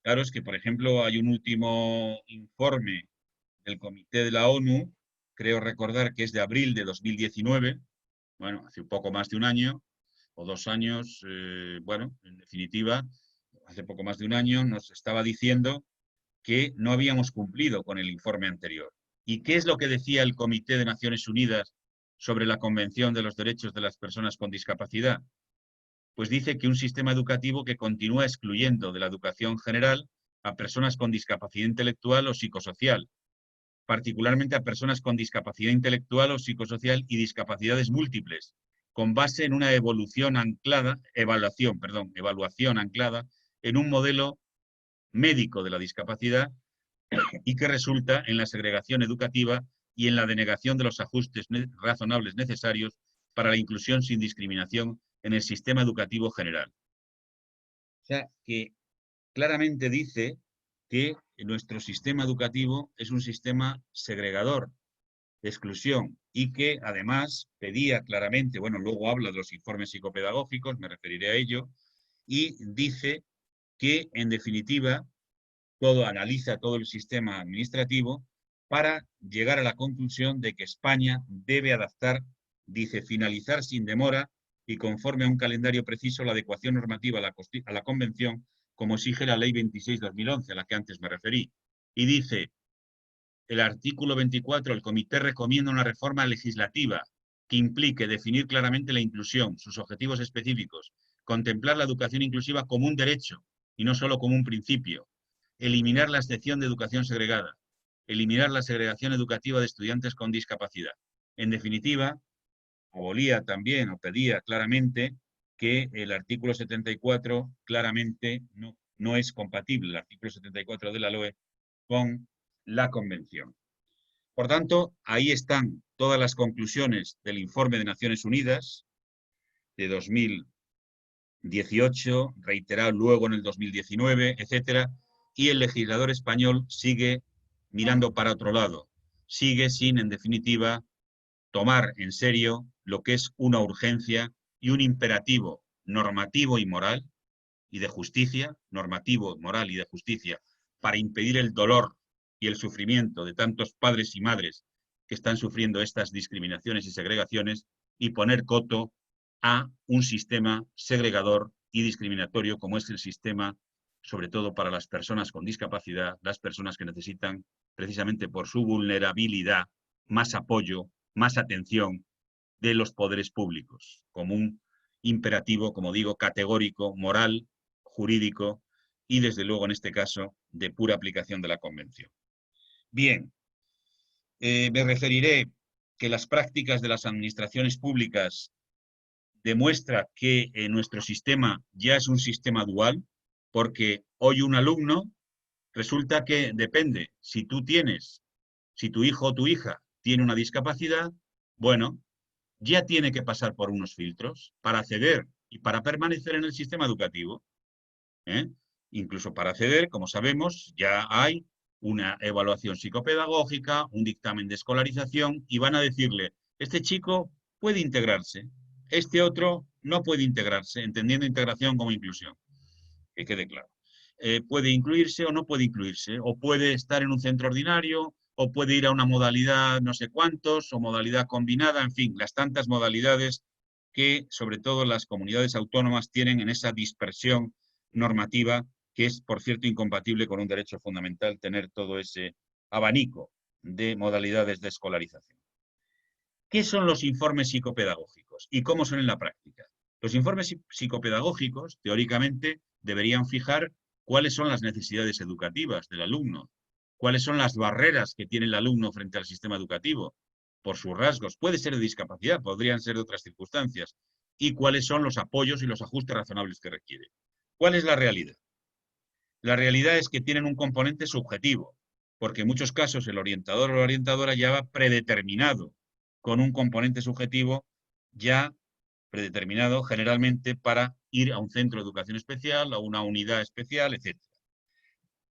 claro, es que, por ejemplo, hay un último informe del Comité de la ONU, creo recordar que es de abril de 2019, bueno, hace un poco más de un año o 2 años, bueno, en definitiva, hace poco más de un año nos estaba diciendo que no habíamos cumplido con el informe anterior. ¿Y qué es lo que decía el Comité de Naciones Unidas sobre la Convención de los Derechos de las Personas con Discapacidad? Pues dice que un sistema educativo que continúa excluyendo de la educación general a personas con discapacidad intelectual o psicosocial, particularmente a personas con discapacidad intelectual o psicosocial y discapacidades múltiples, con base en una evaluación anclada en un modelo médico de la discapacidad y que resulta en la segregación educativa y en la denegación de los ajustes razonables necesarios para la inclusión sin discriminación en el sistema educativo general. O sea, que claramente dice que nuestro sistema educativo es un sistema segregador, de exclusión, y que además pedía claramente, bueno, luego habla de los informes psicopedagógicos, me referiré a ello, y dice que, en definitiva, analiza todo el sistema administrativo para llegar a la conclusión de que España debe adaptar, dice, finalizar sin demora y conforme a un calendario preciso la adecuación normativa a la Convención, como exige la Ley 26/2011, a la que antes me referí. Y dice, el artículo 24, el Comité recomienda una reforma legislativa que implique definir claramente la inclusión, sus objetivos específicos, contemplar la educación inclusiva como un derecho y no solo como un principio, eliminar la excepción de educación segregada, eliminar la segregación educativa de estudiantes con discapacidad. En definitiva, abolía también o pedía claramente que el artículo 74 claramente no es compatible, el artículo 74 de la LOE, con la Convención. Por tanto, ahí están todas las conclusiones del informe de Naciones Unidas de 2018, reiterado luego en el 2019, etcétera, y el legislador español sigue mirando para otro lado, sigue sin, en definitiva, tomar en serio lo que es una urgencia y un imperativo normativo y moral y de justicia, normativo, moral y de justicia, para impedir el dolor y el sufrimiento de tantos padres y madres que están sufriendo estas discriminaciones y segregaciones y poner coto a un sistema segregador y discriminatorio como es el sistema, sobre todo para las personas con discapacidad, las personas que necesitan, precisamente por su vulnerabilidad, más apoyo, más atención de los poderes públicos, como un imperativo, como digo, categórico, moral, jurídico y, desde luego, en este caso, de pura aplicación de la Convención. Bien, me referiré que las prácticas de las administraciones públicas demuestra que nuestro sistema ya es un sistema dual, porque hoy un alumno resulta que depende, si tu hijo o tu hija tiene una discapacidad, bueno, ya tiene que pasar por unos filtros para acceder y para permanecer en el sistema educativo. ¿eh? Incluso para acceder, como sabemos, ya hay una evaluación psicopedagógica, un dictamen de escolarización y van a decirle, este chico puede integrarse, este otro no puede integrarse, entendiendo integración como inclusión, que quede claro. Puede incluirse o no puede incluirse, o puede estar en un centro ordinario, o puede ir a una modalidad no sé cuántos, o modalidad combinada, en fin, las tantas modalidades que sobre todo las comunidades autónomas tienen en esa dispersión normativa, que es, por cierto, incompatible con un derecho fundamental tener todo ese abanico de modalidades de escolarización. ¿Qué son los informes psicopedagógicos y cómo son en la práctica? Los informes psicopedagógicos, teóricamente, deberían fijar cuáles son las necesidades educativas del alumno, cuáles son las barreras que tiene el alumno frente al sistema educativo, por sus rasgos. Puede ser de discapacidad, podrían ser de otras circunstancias, y cuáles son los apoyos y los ajustes razonables que requiere. ¿Cuál es la realidad? La realidad es que tienen un componente subjetivo, porque en muchos casos el orientador o la orientadora ya va predeterminado con un componente subjetivo ya predeterminado generalmente para ir a un centro de educación especial, a una unidad especial, etc.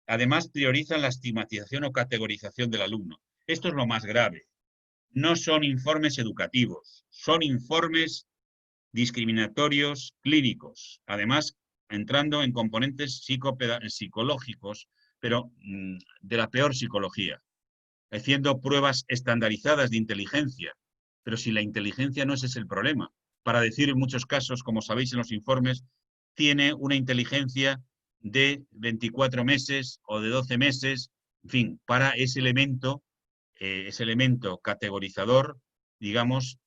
Además, priorizan la estigmatización o categorización del alumno. Esto es lo más grave. No son informes educativos, son informes discriminatorios clínicos. Además, entrando en componentes psicológicos, pero de la peor psicología, haciendo pruebas estandarizadas de inteligencia. Pero si la inteligencia no ese es el problema. Para decir en muchos casos, como sabéis en los informes, tiene una inteligencia de 24 meses o de 12 meses, en fin, para ese elemento categorizador, digamos,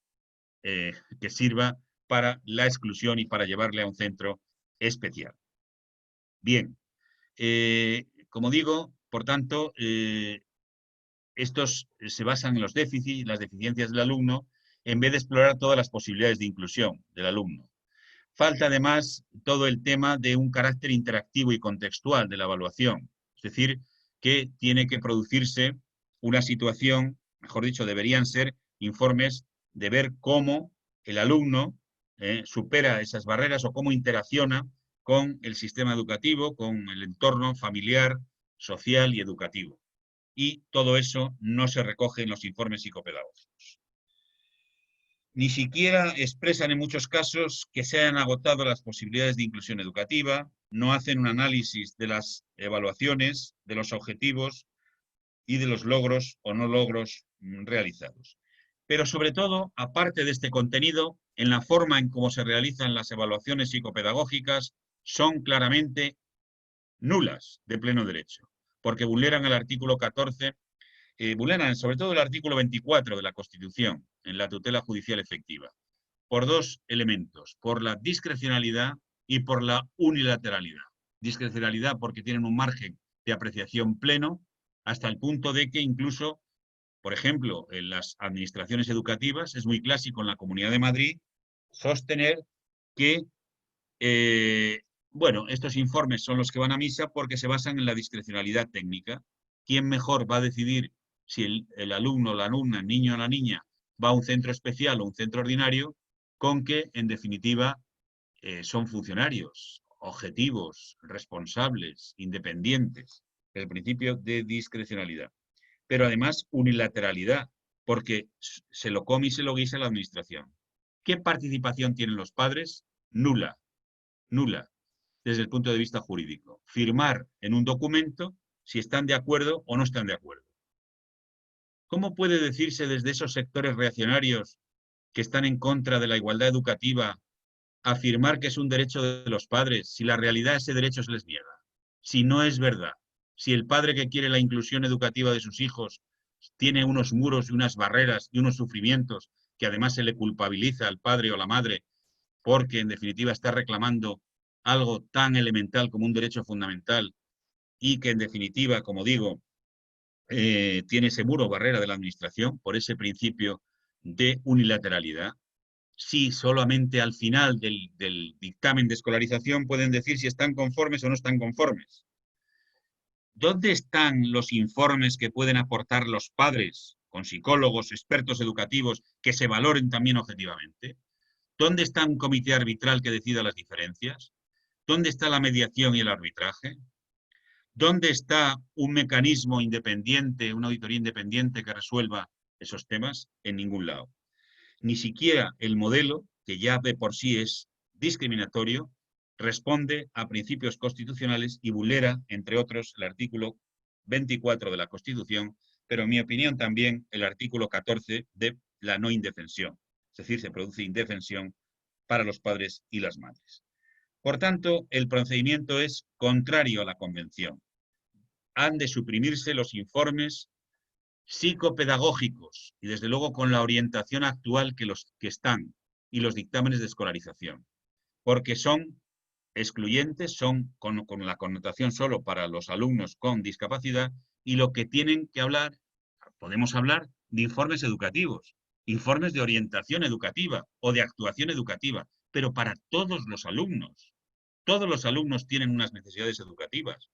que sirva para la exclusión y para llevarle a un centro especial. Bien, como digo, por tanto, estos se basan en los déficits, las deficiencias del alumno, en vez de explorar todas las posibilidades de inclusión del alumno. Falta además todo el tema de un carácter interactivo y contextual de la evaluación. Es decir, que tiene que producirse una situación, mejor dicho, deberían ser informes de ver cómo el alumno supera esas barreras o cómo interacciona con el sistema educativo, con el entorno familiar, social y educativo. Y todo eso no se recoge en los informes psicopedagógicos. Ni siquiera expresan en muchos casos que se hayan agotado las posibilidades de inclusión educativa, no hacen un análisis de las evaluaciones, de los objetivos y de los logros o no logros realizados. Pero sobre todo, aparte de este contenido, en la forma en cómo se realizan las evaluaciones psicopedagógicas son claramente nulas de pleno derecho, porque vulneran el artículo 14, vulneran sobre todo el artículo 24 de la Constitución en la tutela judicial efectiva, por dos elementos, por la discrecionalidad y por la unilateralidad. Discrecionalidad porque tienen un margen de apreciación pleno hasta el punto de que incluso, por ejemplo, en las administraciones educativas, es muy clásico en la Comunidad de Madrid sostener que, bueno, estos informes son los que van a misa porque se basan en la discrecionalidad técnica. ¿Quién mejor va a decidir si el alumno, la alumna, el niño o la niña va a un centro especial o un centro ordinario? Con que, en definitiva, son funcionarios objetivos, responsables, independientes. El principio de discrecionalidad. Pero además unilateralidad, porque se lo come y se lo guisa la administración. ¿Qué participación tienen los padres? Nula, nula, desde el punto de vista jurídico. Firmar en un documento si están de acuerdo o no están de acuerdo. ¿Cómo puede decirse desde esos sectores reaccionarios que están en contra de la igualdad educativa afirmar que es un derecho de los padres si la realidad ese derecho se les niega? Si no es verdad, si el padre que quiere la inclusión educativa de sus hijos tiene unos muros y unas barreras y unos sufrimientos que además se le culpabiliza al padre o la madre porque en definitiva está reclamando algo tan elemental como un derecho fundamental y que en definitiva, como digo, tiene ese muro o barrera de la administración por ese principio de unilateralidad. Si solamente al final del dictamen de escolarización pueden decir si están conformes o no están conformes. ¿Dónde están los informes que pueden aportar los padres con psicólogos, expertos educativos, que se valoren también objetivamente? ¿Dónde está un comité arbitral que decida las diferencias? ¿Dónde está la mediación y el arbitraje? ¿Dónde está un mecanismo independiente, una auditoría independiente que resuelva esos temas? En ningún lado. Ni siquiera el modelo, que ya de por sí es discriminatorio, responde a principios constitucionales y vulnera, entre otros, el artículo 24 de la Constitución, pero en mi opinión también el artículo 14 de la no indefensión. Es decir, se produce indefensión para los padres y las madres. Por tanto, el procedimiento es contrario a la Convención. Han de suprimirse los informes psicopedagógicos y desde luego con la orientación actual que están y los dictámenes de escolarización, porque son excluyentes, son con la connotación solo para los alumnos con discapacidad y lo que tienen que hablar, podemos hablar de informes educativos, informes de orientación educativa o de actuación educativa, pero para todos los alumnos. Todos los alumnos tienen unas necesidades educativas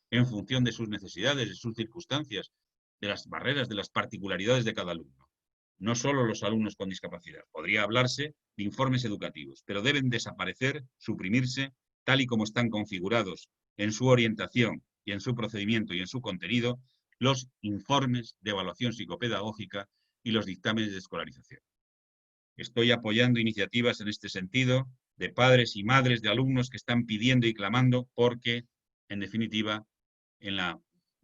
en función de sus necesidades, de sus circunstancias, de las barreras, de las particularidades de cada alumno. No solo los alumnos con discapacidad. Podría hablarse de informes educativos, pero deben desaparecer, suprimirse, tal y como están configurados en su orientación y en su procedimiento y en su contenido, los informes de evaluación psicopedagógica y los dictámenes de escolarización. Estoy apoyando iniciativas en este sentido de padres y madres de alumnos que están pidiendo y clamando porque, en definitiva, en la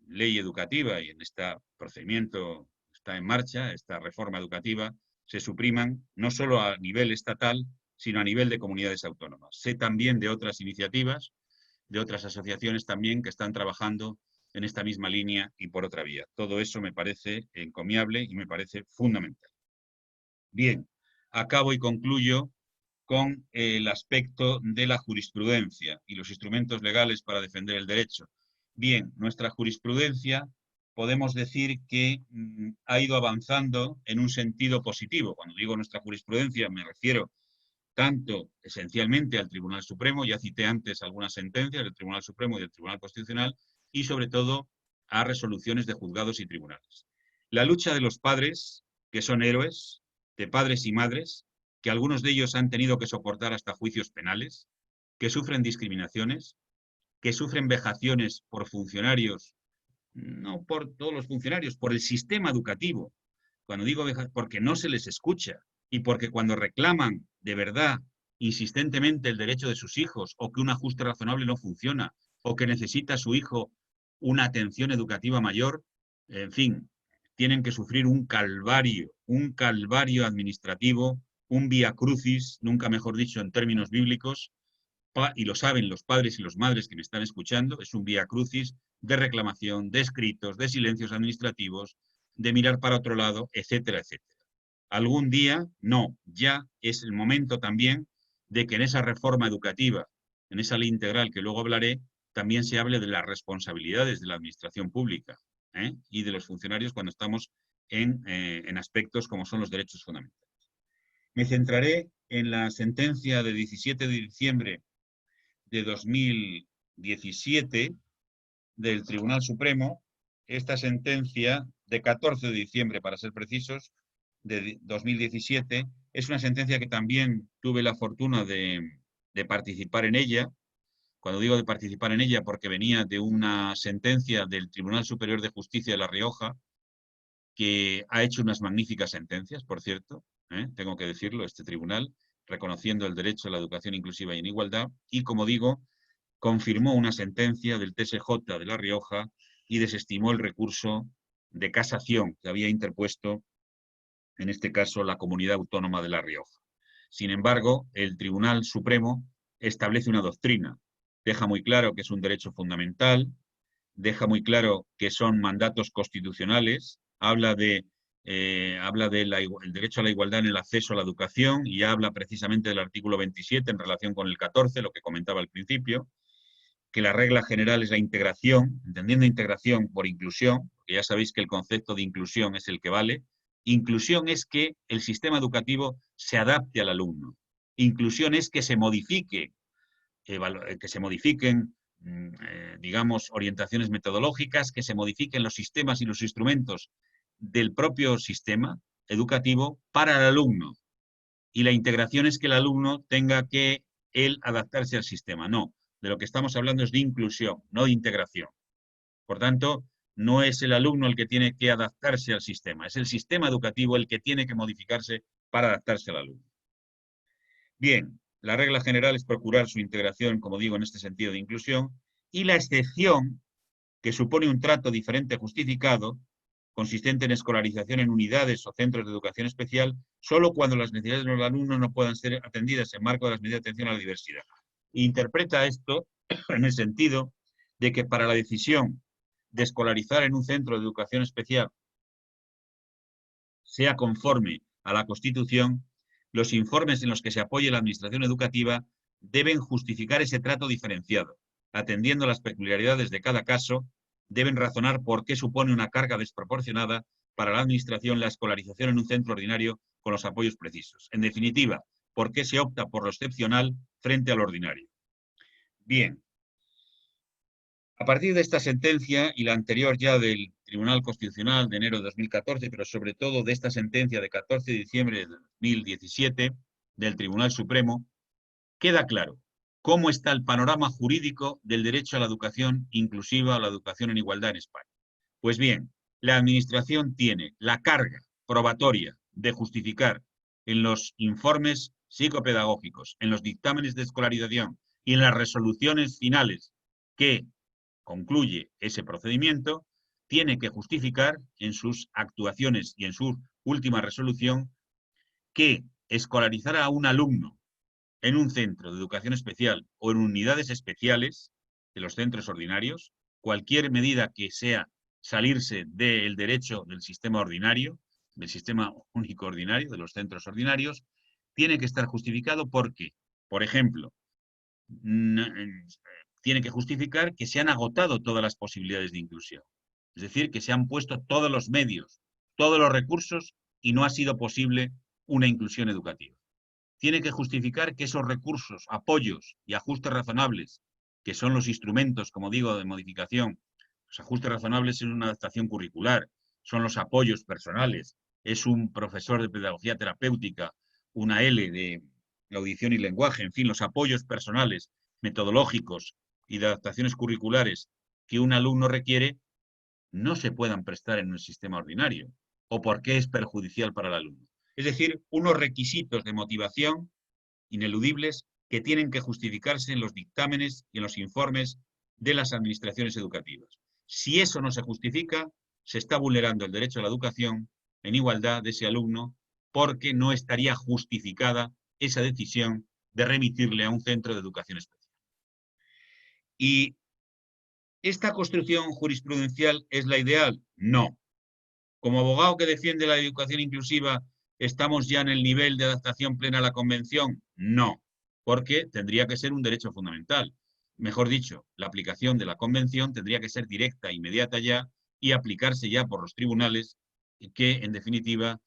ley educativa y en este procedimiento está en marcha, esta reforma educativa, se supriman no solo a nivel estatal, sino a nivel de comunidades autónomas. Sé también de otras iniciativas, de otras asociaciones también que están trabajando en esta misma línea y por otra vía. Todo eso me parece encomiable y me parece fundamental. Bien, acabo y concluyo con el aspecto de la jurisprudencia y los instrumentos legales para defender el derecho. Bien, nuestra jurisprudencia podemos decir que ha ido avanzando en un sentido positivo. Cuando digo nuestra jurisprudencia me refiero tanto esencialmente al Tribunal Supremo, ya cité antes algunas sentencias del Tribunal Supremo y del Tribunal Constitucional, y sobre todo a resoluciones de juzgados y tribunales. La lucha de los padres, que son héroes, de padres y madres, que algunos de ellos han tenido que soportar hasta juicios penales, que sufren discriminaciones, que sufren vejaciones por funcionarios, no por todos los funcionarios, por el sistema educativo. Cuando digo porque no se les escucha y porque cuando reclaman de verdad, insistentemente, el derecho de sus hijos, o que un ajuste razonable no funciona, o que necesita su hijo una atención educativa mayor, en fin, tienen que sufrir un calvario administrativo, un vía crucis, nunca mejor dicho en términos bíblicos, y lo saben los padres y las madres que me están escuchando, es un vía crucis de reclamación, de escritos, de silencios administrativos, de mirar para otro lado, etcétera, etcétera. Algún día, no, ya es el momento también de que en esa reforma educativa, en esa ley integral que luego hablaré, también se hable de las responsabilidades de la administración pública y de los funcionarios cuando estamos en aspectos como son los derechos fundamentales. Me centraré en la sentencia de 17 de diciembre de 2017 del Tribunal Supremo, esta sentencia de 14 de diciembre, para ser precisos, de 2017, es una sentencia que también tuve la fortuna de participar en ella. Cuando digo de participar en ella, porque venía de una sentencia del Tribunal Superior de Justicia de La Rioja, que ha hecho unas magníficas sentencias, por cierto, tengo que decirlo, este tribunal, reconociendo el derecho a la educación inclusiva y en igualdad, y como digo, confirmó una sentencia del TSJ de La Rioja y desestimó el recurso de casación que había interpuesto, en este caso, la Comunidad Autónoma de La Rioja. Sin embargo, el Tribunal Supremo establece una doctrina, deja muy claro que es un derecho fundamental, deja muy claro que son mandatos constitucionales, habla del derecho a la igualdad en el acceso a la educación y habla precisamente del artículo 27 en relación con el 14, lo que comentaba al principio, que la regla general es la integración, entendiendo integración por inclusión, que ya sabéis que el concepto de inclusión es el que vale. Inclusión es que el sistema educativo se adapte al alumno. Inclusión es que se modifiquen, digamos, orientaciones metodológicas, que se modifiquen los sistemas y los instrumentos del propio sistema educativo para el alumno. Y la integración es que el alumno tenga que él adaptarse al sistema. No, de lo que estamos hablando es de inclusión, no de integración. Por tanto, no es el alumno el que tiene que adaptarse al sistema, es el sistema educativo el que tiene que modificarse para adaptarse al alumno. Bien, la regla general es procurar su integración, como digo, en este sentido de inclusión, y la excepción, que supone un trato diferente justificado, consistente en escolarización en unidades o centros de educación especial, solo cuando las necesidades de los alumnos no puedan ser atendidas en marco de las medidas de atención a la diversidad. Interpreta esto en el sentido de que para la decisión de escolarizar en un centro de educación especial sea conforme a la Constitución, los informes en los que se apoye la Administración educativa deben justificar ese trato diferenciado, atendiendo a las peculiaridades de cada caso, deben razonar por qué supone una carga desproporcionada para la Administración la escolarización en un centro ordinario con los apoyos precisos. En definitiva, por qué se opta por lo excepcional frente a lo ordinario. Bien, a partir de esta sentencia y la anterior ya del Tribunal Constitucional de enero de 2014, pero sobre todo de esta sentencia de 14 de diciembre de 2017 del Tribunal Supremo, queda claro cómo está el panorama jurídico del derecho a la educación inclusiva o la educación en igualdad en España. Pues bien, la Administración tiene la carga probatoria de justificar en los informes psicopedagógicos, en los dictámenes de escolarización y en las resoluciones finales que concluye ese procedimiento, tiene que justificar en sus actuaciones y en su última resolución que escolarizar a un alumno en un centro de educación especial o en unidades especiales de los centros ordinarios, cualquier medida que sea salirse del derecho del sistema ordinario, del sistema único ordinario, de los centros ordinarios, tiene que estar justificado porque, por ejemplo, tiene que justificar que se han agotado todas las posibilidades de inclusión. Es decir, que se han puesto todos los medios, todos los recursos y no ha sido posible una inclusión educativa. tiene que justificar que esos recursos, apoyos y ajustes razonables, que son los instrumentos, como digo, de modificación, los ajustes razonables en una adaptación curricular, son los apoyos personales, es un profesor de pedagogía terapéutica, una L de audición y lenguaje, en fin, los apoyos personales, metodológicos y de adaptaciones curriculares que un alumno requiere, no se puedan prestar en el sistema ordinario, o porque es perjudicial para el alumno. Es decir, unos requisitos de motivación ineludibles que tienen que justificarse en los dictámenes y en los informes de las administraciones educativas. Si eso no se justifica, se está vulnerando el derecho a la educación en igualdad de ese alumno, porque no estaría justificada esa decisión de remitirle a un centro de educación especial. ¿Y esta construcción jurisprudencial es la ideal? No. Como abogado que defiende la educación inclusiva, ¿estamos ya en el nivel de adaptación plena a la Convención? No, porque tendría que ser un derecho fundamental. Mejor dicho, la aplicación de la Convención tendría que ser directa, inmediata ya, y aplicarse ya por los tribunales, que en definitiva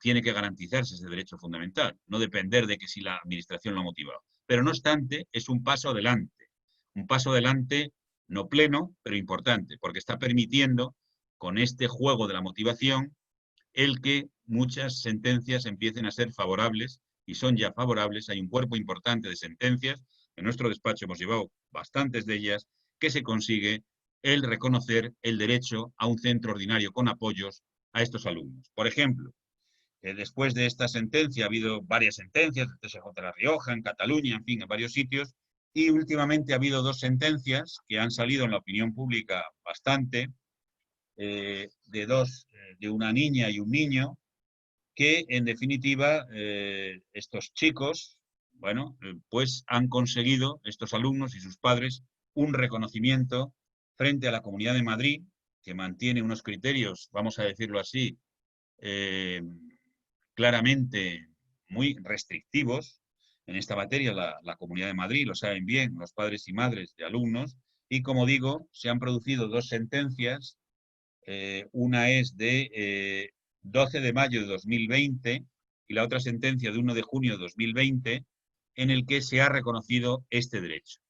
tiene que garantizarse ese derecho fundamental, no depender de que si la Administración lo ha motivado. Pero no obstante, es un paso adelante no pleno, pero importante, porque está permitiendo con este juego de la motivación, el que muchas sentencias empiecen a ser favorables, y son ya favorables. Hay un cuerpo importante de sentencias, en nuestro despacho hemos llevado bastantes de ellas, que se consigue el reconocer el derecho a un centro ordinario con apoyos a estos alumnos. Por ejemplo, después de esta sentencia ha habido varias sentencias, de TSJ de La Rioja, en Cataluña, en fin, en varios sitios, y últimamente ha habido dos sentencias que han salido en la opinión pública bastante, de una niña y un niño, que en definitiva estos chicos, bueno, pues han conseguido, estos alumnos y sus padres, un reconocimiento frente a la Comunidad de Madrid, que mantiene unos criterios, vamos a decirlo así, claramente muy restrictivos en esta materia. La Comunidad de Madrid lo saben bien los padres y madres de alumnos, y como digo, se han producido dos sentencias. Una es de 12 de mayo de 2020 y la otra sentencia de 1 de junio de 2020, en el que se ha reconocido este derecho.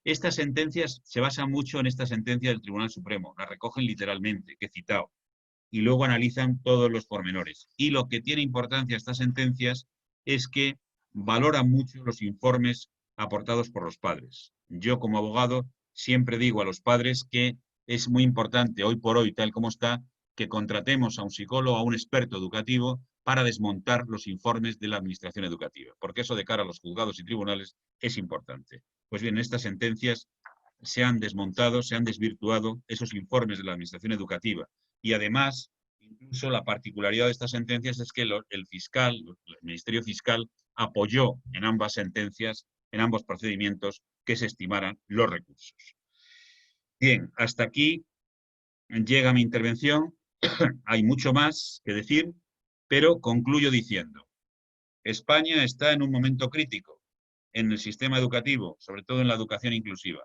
Estas sentencias se basan mucho en esta sentencia del Tribunal Supremo, la recogen literalmente, que he citado, y luego analizan todos los pormenores. Y lo que tiene importancia estas sentencias es que valoran mucho los informes aportados por los padres. Yo, como abogado, siempre digo a los padres que es muy importante, hoy por hoy, tal como está, que contratemos a un psicólogo, a un experto educativo, para desmontar los informes de la administración educativa, porque eso de cara a los juzgados y tribunales es importante. Pues bien, estas sentencias se han desmontado, se han desvirtuado esos informes de la administración educativa, y además, incluso la particularidad de estas sentencias es que el fiscal, el Ministerio Fiscal, apoyó en ambas sentencias, en ambos procedimientos, que se estimaran los recursos. Bien, hasta aquí llega mi intervención. Hay mucho más que decir, pero concluyo diciendo: España está en un momento crítico en el sistema educativo, sobre todo en la educación inclusiva.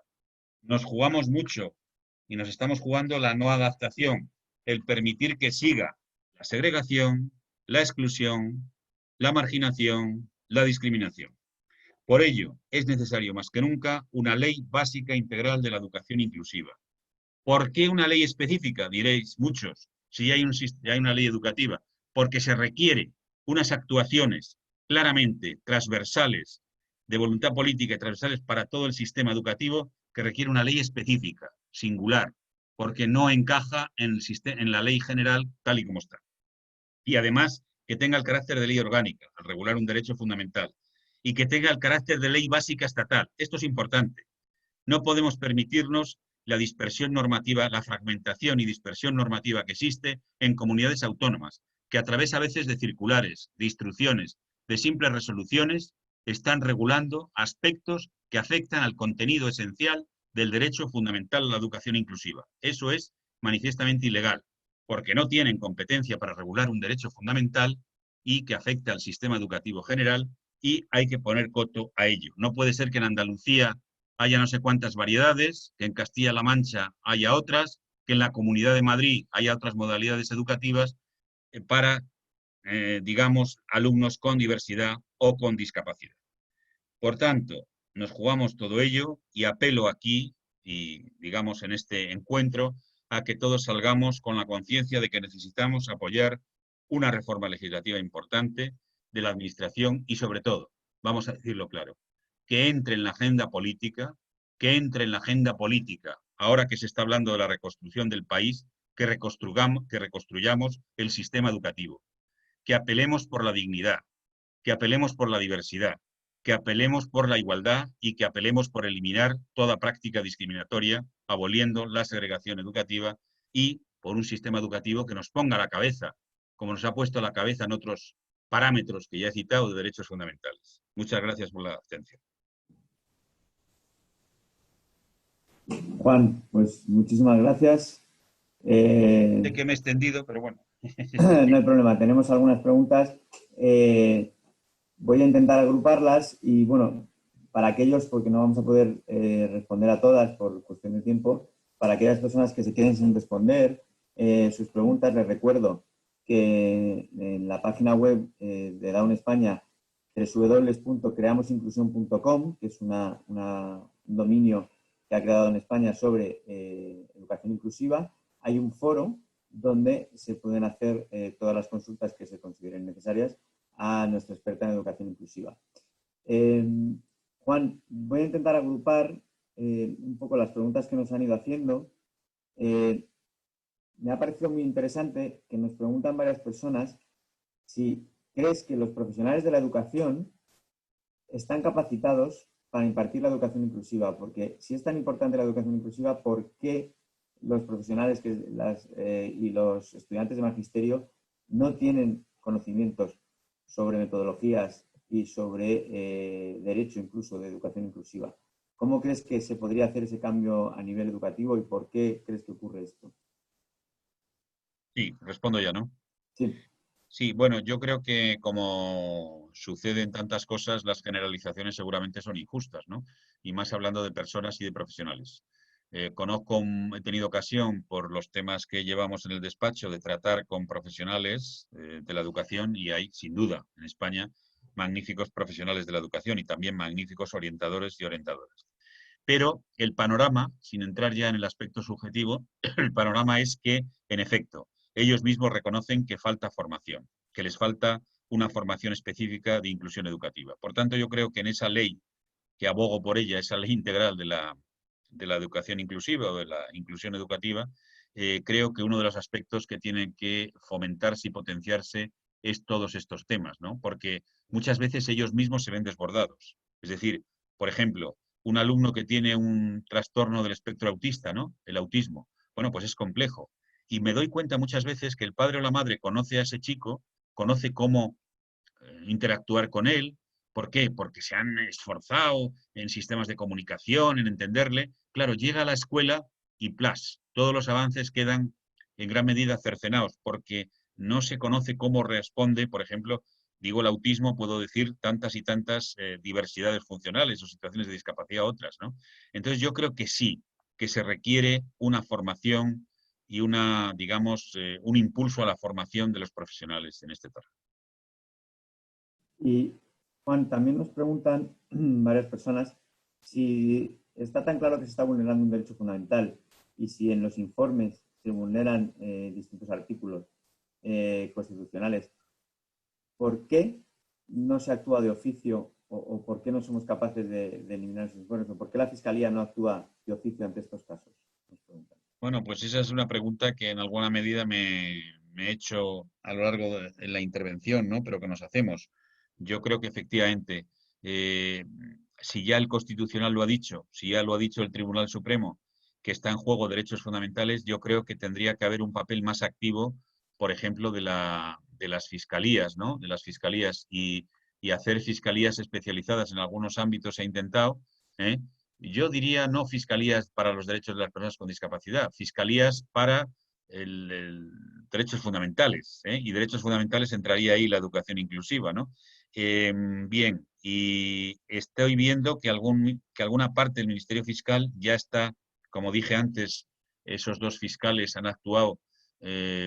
Nos jugamos mucho y nos estamos jugando la no adaptación, el permitir que siga la segregación, la exclusión, la marginación, la discriminación. Por ello, es necesario más que nunca una ley básica integral de la educación inclusiva. ¿Por qué una ley específica? Diréis muchos, si hay una ley educativa. Porque se requiere unas actuaciones claramente transversales, de voluntad política y transversales para todo el sistema educativo, que requiere una ley específica, singular, porque no encaja en la ley general tal y como está. Y además que tenga el carácter de ley orgánica, al regular un derecho fundamental, y que tenga el carácter de ley básica estatal. Esto es importante. No podemos permitirnos la dispersión normativa, la fragmentación y dispersión normativa que existe en comunidades autónomas, que a través a veces de circulares, de instrucciones, de simples resoluciones, están regulando aspectos que afectan al contenido esencial del derecho fundamental a la educación inclusiva. Eso es manifiestamente ilegal, porque no tienen competencia para regular un derecho fundamental y que afecta al sistema educativo general, y hay que poner coto a ello. No puede ser que en Andalucía haya no sé cuántas variedades, que en Castilla-La Mancha haya otras, que en la Comunidad de Madrid haya otras modalidades educativas para, digamos, alumnos con diversidad o con discapacidad. Por tanto, nos jugamos todo ello y apelo aquí, y digamos en este encuentro, a que todos salgamos con la conciencia de que necesitamos apoyar una reforma legislativa importante de la Administración y, sobre todo, vamos a decirlo claro, que entre en la agenda política, ahora que se está hablando de la reconstrucción del país, que reconstruyamos el sistema educativo, que apelemos por la dignidad, que apelemos por la diversidad, que apelemos por la igualdad y que apelemos por eliminar toda práctica discriminatoria, aboliendo la segregación educativa y por un sistema educativo que nos ponga a la cabeza, como nos ha puesto a la cabeza en otros parámetros que ya he citado de derechos fundamentales. Muchas gracias por la atención.
Juan, pues muchísimas gracias.
Sé que me he extendido, pero bueno.
No hay problema, tenemos algunas preguntas. Voy a intentar agruparlas y, bueno, para aquellos, porque no vamos a poder responder a todas por cuestión de tiempo, para aquellas personas que se queden sin responder sus preguntas, les recuerdo que en la página web de Down España, www.creamosinclusión.com, que es un dominio que ha creado en España sobre educación inclusiva, hay un foro donde se pueden hacer todas las consultas que se consideren necesarias a nuestra experta en educación inclusiva. Juan, voy a intentar agrupar un poco las preguntas que nos han ido haciendo. Me ha parecido muy interesante que nos preguntan varias personas si crees que los profesionales de la educación están capacitados para impartir la educación inclusiva, porque si es tan importante la educación inclusiva, ¿por qué los profesionales y los estudiantes de magisterio no tienen conocimientos sobre metodologías y sobre derecho incluso de educación inclusiva? ¿Cómo crees que se podría hacer ese cambio a nivel educativo y por qué crees que ocurre esto?
Sí, respondo ya, ¿no?
Sí.
Sí, bueno, yo creo que como sucede en tantas cosas, las generalizaciones seguramente son injustas, ¿no? Y más hablando de personas y de profesionales. He tenido ocasión, por los temas que llevamos en el despacho, de tratar con profesionales de la educación y hay, sin duda, en España, magníficos profesionales de la educación y también magníficos orientadores y orientadoras. Pero el panorama, sin entrar ya en el aspecto subjetivo, el panorama es que, en efecto, ellos mismos reconocen que falta formación, que les falta una formación específica de inclusión educativa. Por tanto, yo creo que en esa ley que abogo por ella, esa ley integral de la educación inclusiva o de la inclusión educativa, creo que uno de los aspectos que tienen que fomentarse y potenciarse es todos estos temas, ¿no? Porque muchas veces ellos mismos se ven desbordados. Es decir, por ejemplo, un alumno que tiene un trastorno del espectro autista, ¿no? El autismo. Bueno, pues es complejo. Y me doy cuenta muchas veces que el padre o la madre conoce a ese chico, conoce cómo interactuar con él. ¿Por qué? Porque se han esforzado en sistemas de comunicación, en entenderle. Claro, llega a la escuela y ¡plas! Todos los avances quedan en gran medida cercenados, porque no se conoce cómo responde, por ejemplo, digo el autismo, puedo decir tantas y tantas diversidades funcionales o situaciones de discapacidad otras, ¿no? Entonces yo creo que sí, que se requiere una formación y una, digamos, un impulso a la formación de los profesionales en este terreno.
Y Juan, también nos preguntan varias personas si está tan claro que se está vulnerando un derecho fundamental y si en los informes se vulneran distintos artículos constitucionales, ¿por qué no se actúa de oficio o por qué no somos capaces de eliminar esos informes? ¿O por qué la Fiscalía no actúa de oficio ante estos casos?
Bueno, pues esa es una pregunta que en alguna medida me he hecho a lo largo de la intervención, ¿no? Pero que nos hacemos. Yo creo que efectivamente, si ya el Constitucional lo ha dicho, si ya lo ha dicho el Tribunal Supremo, que está en juego derechos fundamentales, yo creo que tendría que haber un papel más activo, por ejemplo, de las fiscalías, ¿no? De las fiscalías y hacer fiscalías especializadas en algunos ámbitos se ha intentado, ¿eh? Yo diría no fiscalías para los derechos de las personas con discapacidad, fiscalías para derechos fundamentales, ¿eh? Y derechos fundamentales entraría ahí la educación inclusiva, ¿no? Bien, y estoy viendo que alguna parte del Ministerio Fiscal ya está, como dije antes, esos dos fiscales han actuado,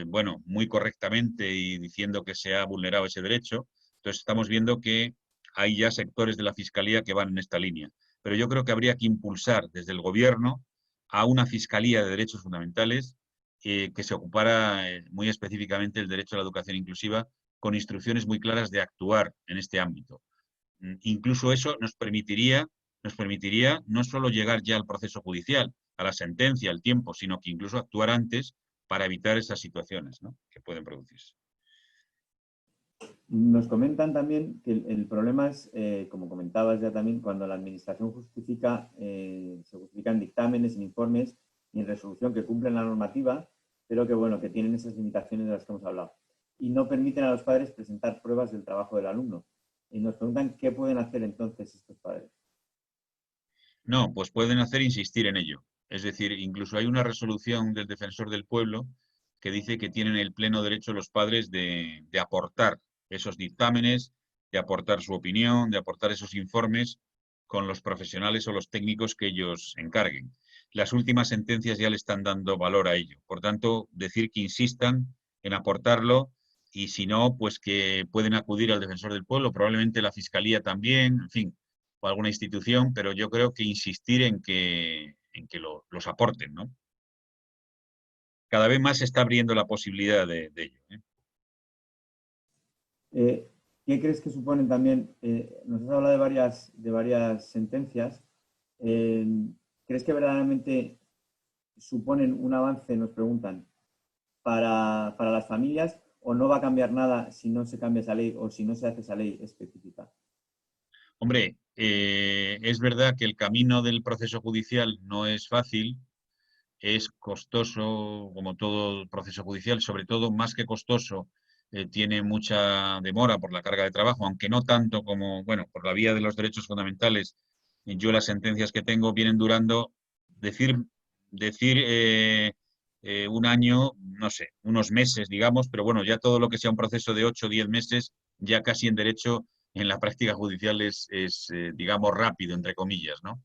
bueno, muy correctamente y diciendo que se ha vulnerado ese derecho. Entonces estamos viendo que hay ya sectores de la Fiscalía que van en esta línea. Pero yo creo que habría que impulsar desde el Gobierno a una Fiscalía de Derechos Fundamentales que se ocupara muy específicamente del derecho a la educación inclusiva, con instrucciones muy claras de actuar en este ámbito. Incluso eso nos permitiría no solo llegar ya al proceso judicial, a la sentencia, al tiempo, sino que incluso actuar antes para evitar esas situaciones, ¿no?, que pueden producirse.
Nos comentan también que el problema es, como comentabas ya también, cuando la Administración justifica, se justifican dictámenes, en informes y en resolución que cumplen la normativa, pero que, bueno, que tienen esas limitaciones de las que hemos hablado. Y no permiten a los padres presentar pruebas del trabajo del alumno. Y nos preguntan qué pueden hacer entonces estos padres.
No, pues pueden hacer insistir en ello. Es decir, incluso hay una resolución del Defensor del Pueblo que dice que tienen el pleno derecho los padres de aportar esos dictámenes, de aportar su opinión, de aportar esos informes con los profesionales o los técnicos que ellos encarguen. Las últimas sentencias ya le están dando valor a ello. Por tanto, decir que insistan en aportarlo y si no, pues que pueden acudir al Defensor del Pueblo, probablemente la Fiscalía también, en fin, o alguna institución, pero yo creo que insistir en que los aporten, ¿no? Cada vez más se está abriendo la posibilidad de ello, ¿eh?
¿Qué crees que suponen también? Nos has hablado de varias sentencias. ¿Crees que verdaderamente suponen un avance, nos preguntan, para las familias, o no va a cambiar nada si no se cambia esa ley o si no se hace esa ley específica?
Hombre, es verdad que el camino del proceso judicial no es fácil, es costoso, como todo proceso judicial, sobre todo más que costoso, tiene mucha demora por la carga de trabajo, aunque no tanto como, bueno, por la vía de los derechos fundamentales. Yo las sentencias que tengo vienen durando, decir un año, no sé, unos meses, digamos, pero bueno, ya todo lo que sea un proceso de 8 o 10 meses, ya casi en derecho, en la práctica judicial digamos, rápido, entre comillas, ¿no?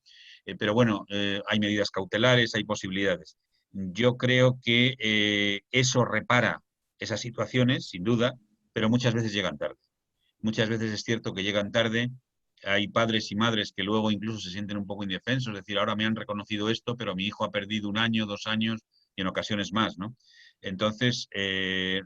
Pero bueno, hay medidas cautelares, hay posibilidades. Yo creo que eso repara esas situaciones, sin duda, pero muchas veces llegan tarde. Muchas veces es cierto que llegan tarde. Hay padres y madres que luego incluso se sienten un poco indefensos, es decir, ahora me han reconocido esto, pero mi hijo ha perdido 1 año, 2 años y en ocasiones más, ¿no? Entonces,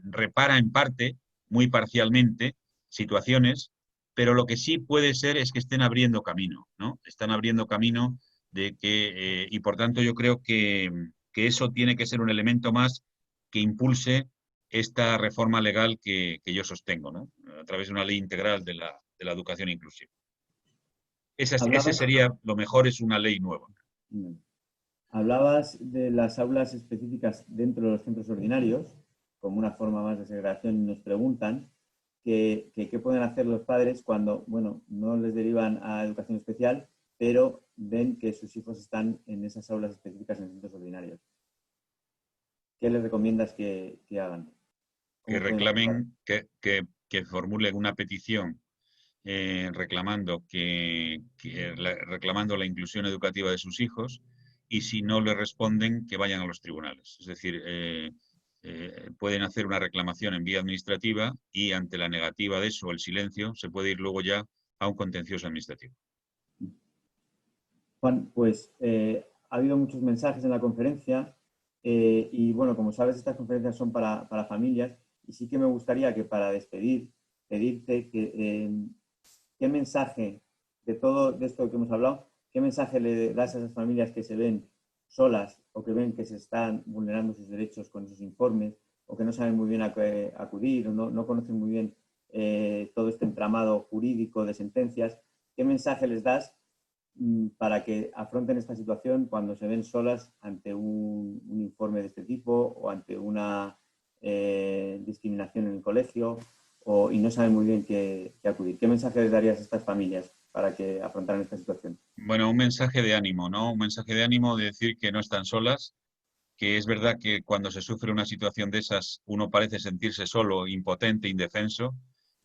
repara en parte, muy parcialmente, situaciones, pero lo que sí puede ser es que estén abriendo camino, ¿no? Están abriendo camino de que, y por tanto yo creo que eso tiene que ser un elemento más que impulse esta reforma legal que yo sostengo, ¿no?, a través de una ley integral de la educación inclusiva. Ese
Hablabas,
sería, lo mejor es una ley nueva.
hablabas de las aulas específicas dentro de los centros ordinarios, como una forma más de segregación, y nos preguntan qué pueden hacer los padres cuando, bueno, no les derivan a educación especial, pero ven que sus hijos están en esas aulas específicas en centros ordinarios. ¿Qué les recomiendas que hagan?
Que
¿Cómo pueden
reclamen,
actuar?
que formulen una petición reclamando reclamando la inclusión educativa de sus hijos, y si no le responden, que vayan a los tribunales. Es decir, pueden hacer una reclamación en vía administrativa y ante la negativa de eso, o el silencio, se puede ir luego ya a un contencioso administrativo.
Juan, pues ha habido muchos mensajes en la conferencia y bueno, como sabes, estas conferencias son para familias, y sí que me gustaría que para despedir, pedirte qué mensaje de todo de esto que hemos hablado, qué mensaje le das a esas familias que se ven solas o que ven que se están vulnerando sus derechos con esos informes, o que no saben muy bien a qué acudir, o no conocen muy bien todo este entramado jurídico de sentencias. ¿Qué mensaje les das para que afronten esta situación cuando se ven solas ante un informe de este tipo, o ante una discriminación en el colegio, y no saben muy bien qué acudir? ¿Qué mensaje les darías a estas familias para que afrontaran esta situación?
Bueno, un mensaje de ánimo, ¿no? Un mensaje de ánimo de decir que no están solas, que es verdad que cuando se sufre una situación de esas, uno parece sentirse solo, impotente, indefenso,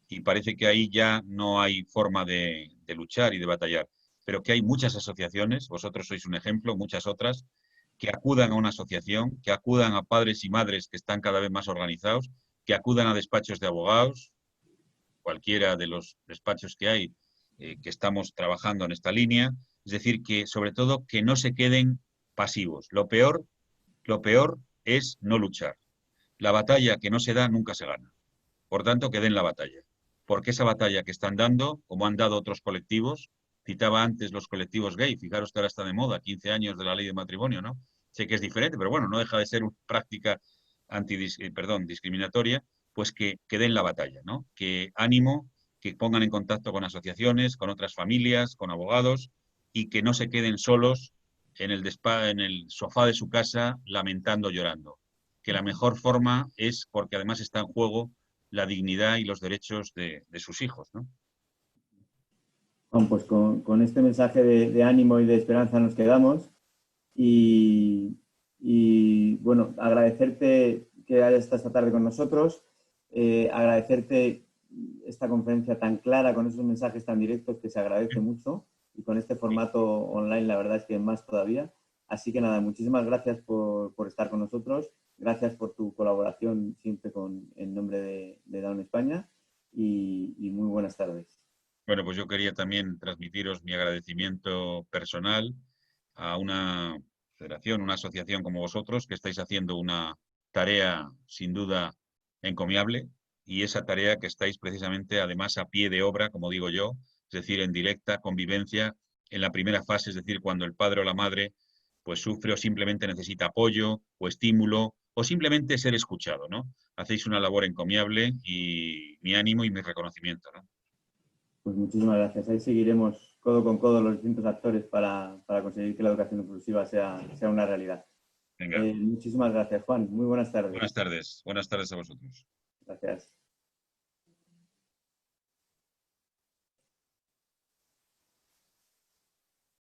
y parece que ahí ya no hay forma de luchar y de batallar. Pero que hay muchas asociaciones, vosotros sois un ejemplo, muchas otras, que acudan a una asociación, que acudan a padres y madres que están cada vez más organizados, que acudan a despachos de abogados, cualquiera de los despachos que hay, que estamos trabajando en esta línea. Es decir, que sobre todo que no se queden pasivos. Lo peor es no luchar. La batalla que no se da nunca se gana. Por tanto, que den la batalla. Porque esa batalla que están dando, como han dado otros colectivos, citaba antes los colectivos gay, fijaros que ahora está de moda, 15 años de la ley de matrimonio, ¿no? Sé que es diferente, pero bueno, no deja de ser una práctica discriminatoria, pues que den la batalla, ¿no? Que ánimo, que pongan en contacto con asociaciones, con otras familias, con abogados, y que no se queden solos en el sofá de su casa lamentando, llorando. Que la mejor forma es, porque además está en juego la dignidad y los derechos de sus hijos, ¿no?
Bueno, pues con este mensaje de ánimo y de esperanza nos quedamos y, bueno, agradecerte que hayas estado esta tarde con nosotros, agradecerte esta conferencia tan clara con esos mensajes tan directos que se agradece mucho y con este formato online la verdad es que más todavía. Así que nada, muchísimas gracias por estar con nosotros, gracias por tu colaboración siempre en nombre de Down España y muy buenas tardes.
Bueno, pues yo quería también transmitiros mi agradecimiento personal a una federación, una asociación como vosotros, que estáis haciendo una tarea sin duda encomiable y esa tarea que estáis precisamente además a pie de obra, como digo yo, es decir, en directa convivencia en la primera fase, es decir, cuando el padre o la madre pues sufre o simplemente necesita apoyo o estímulo o simplemente ser escuchado, ¿no? Hacéis una labor encomiable y mi ánimo y mi reconocimiento, ¿no?
Pues muchísimas gracias. Ahí seguiremos codo con codo los distintos actores para conseguir que la educación inclusiva sea una realidad.
Venga.
Muchísimas gracias, Juan. Muy buenas tardes.
Buenas tardes a vosotros.
Gracias.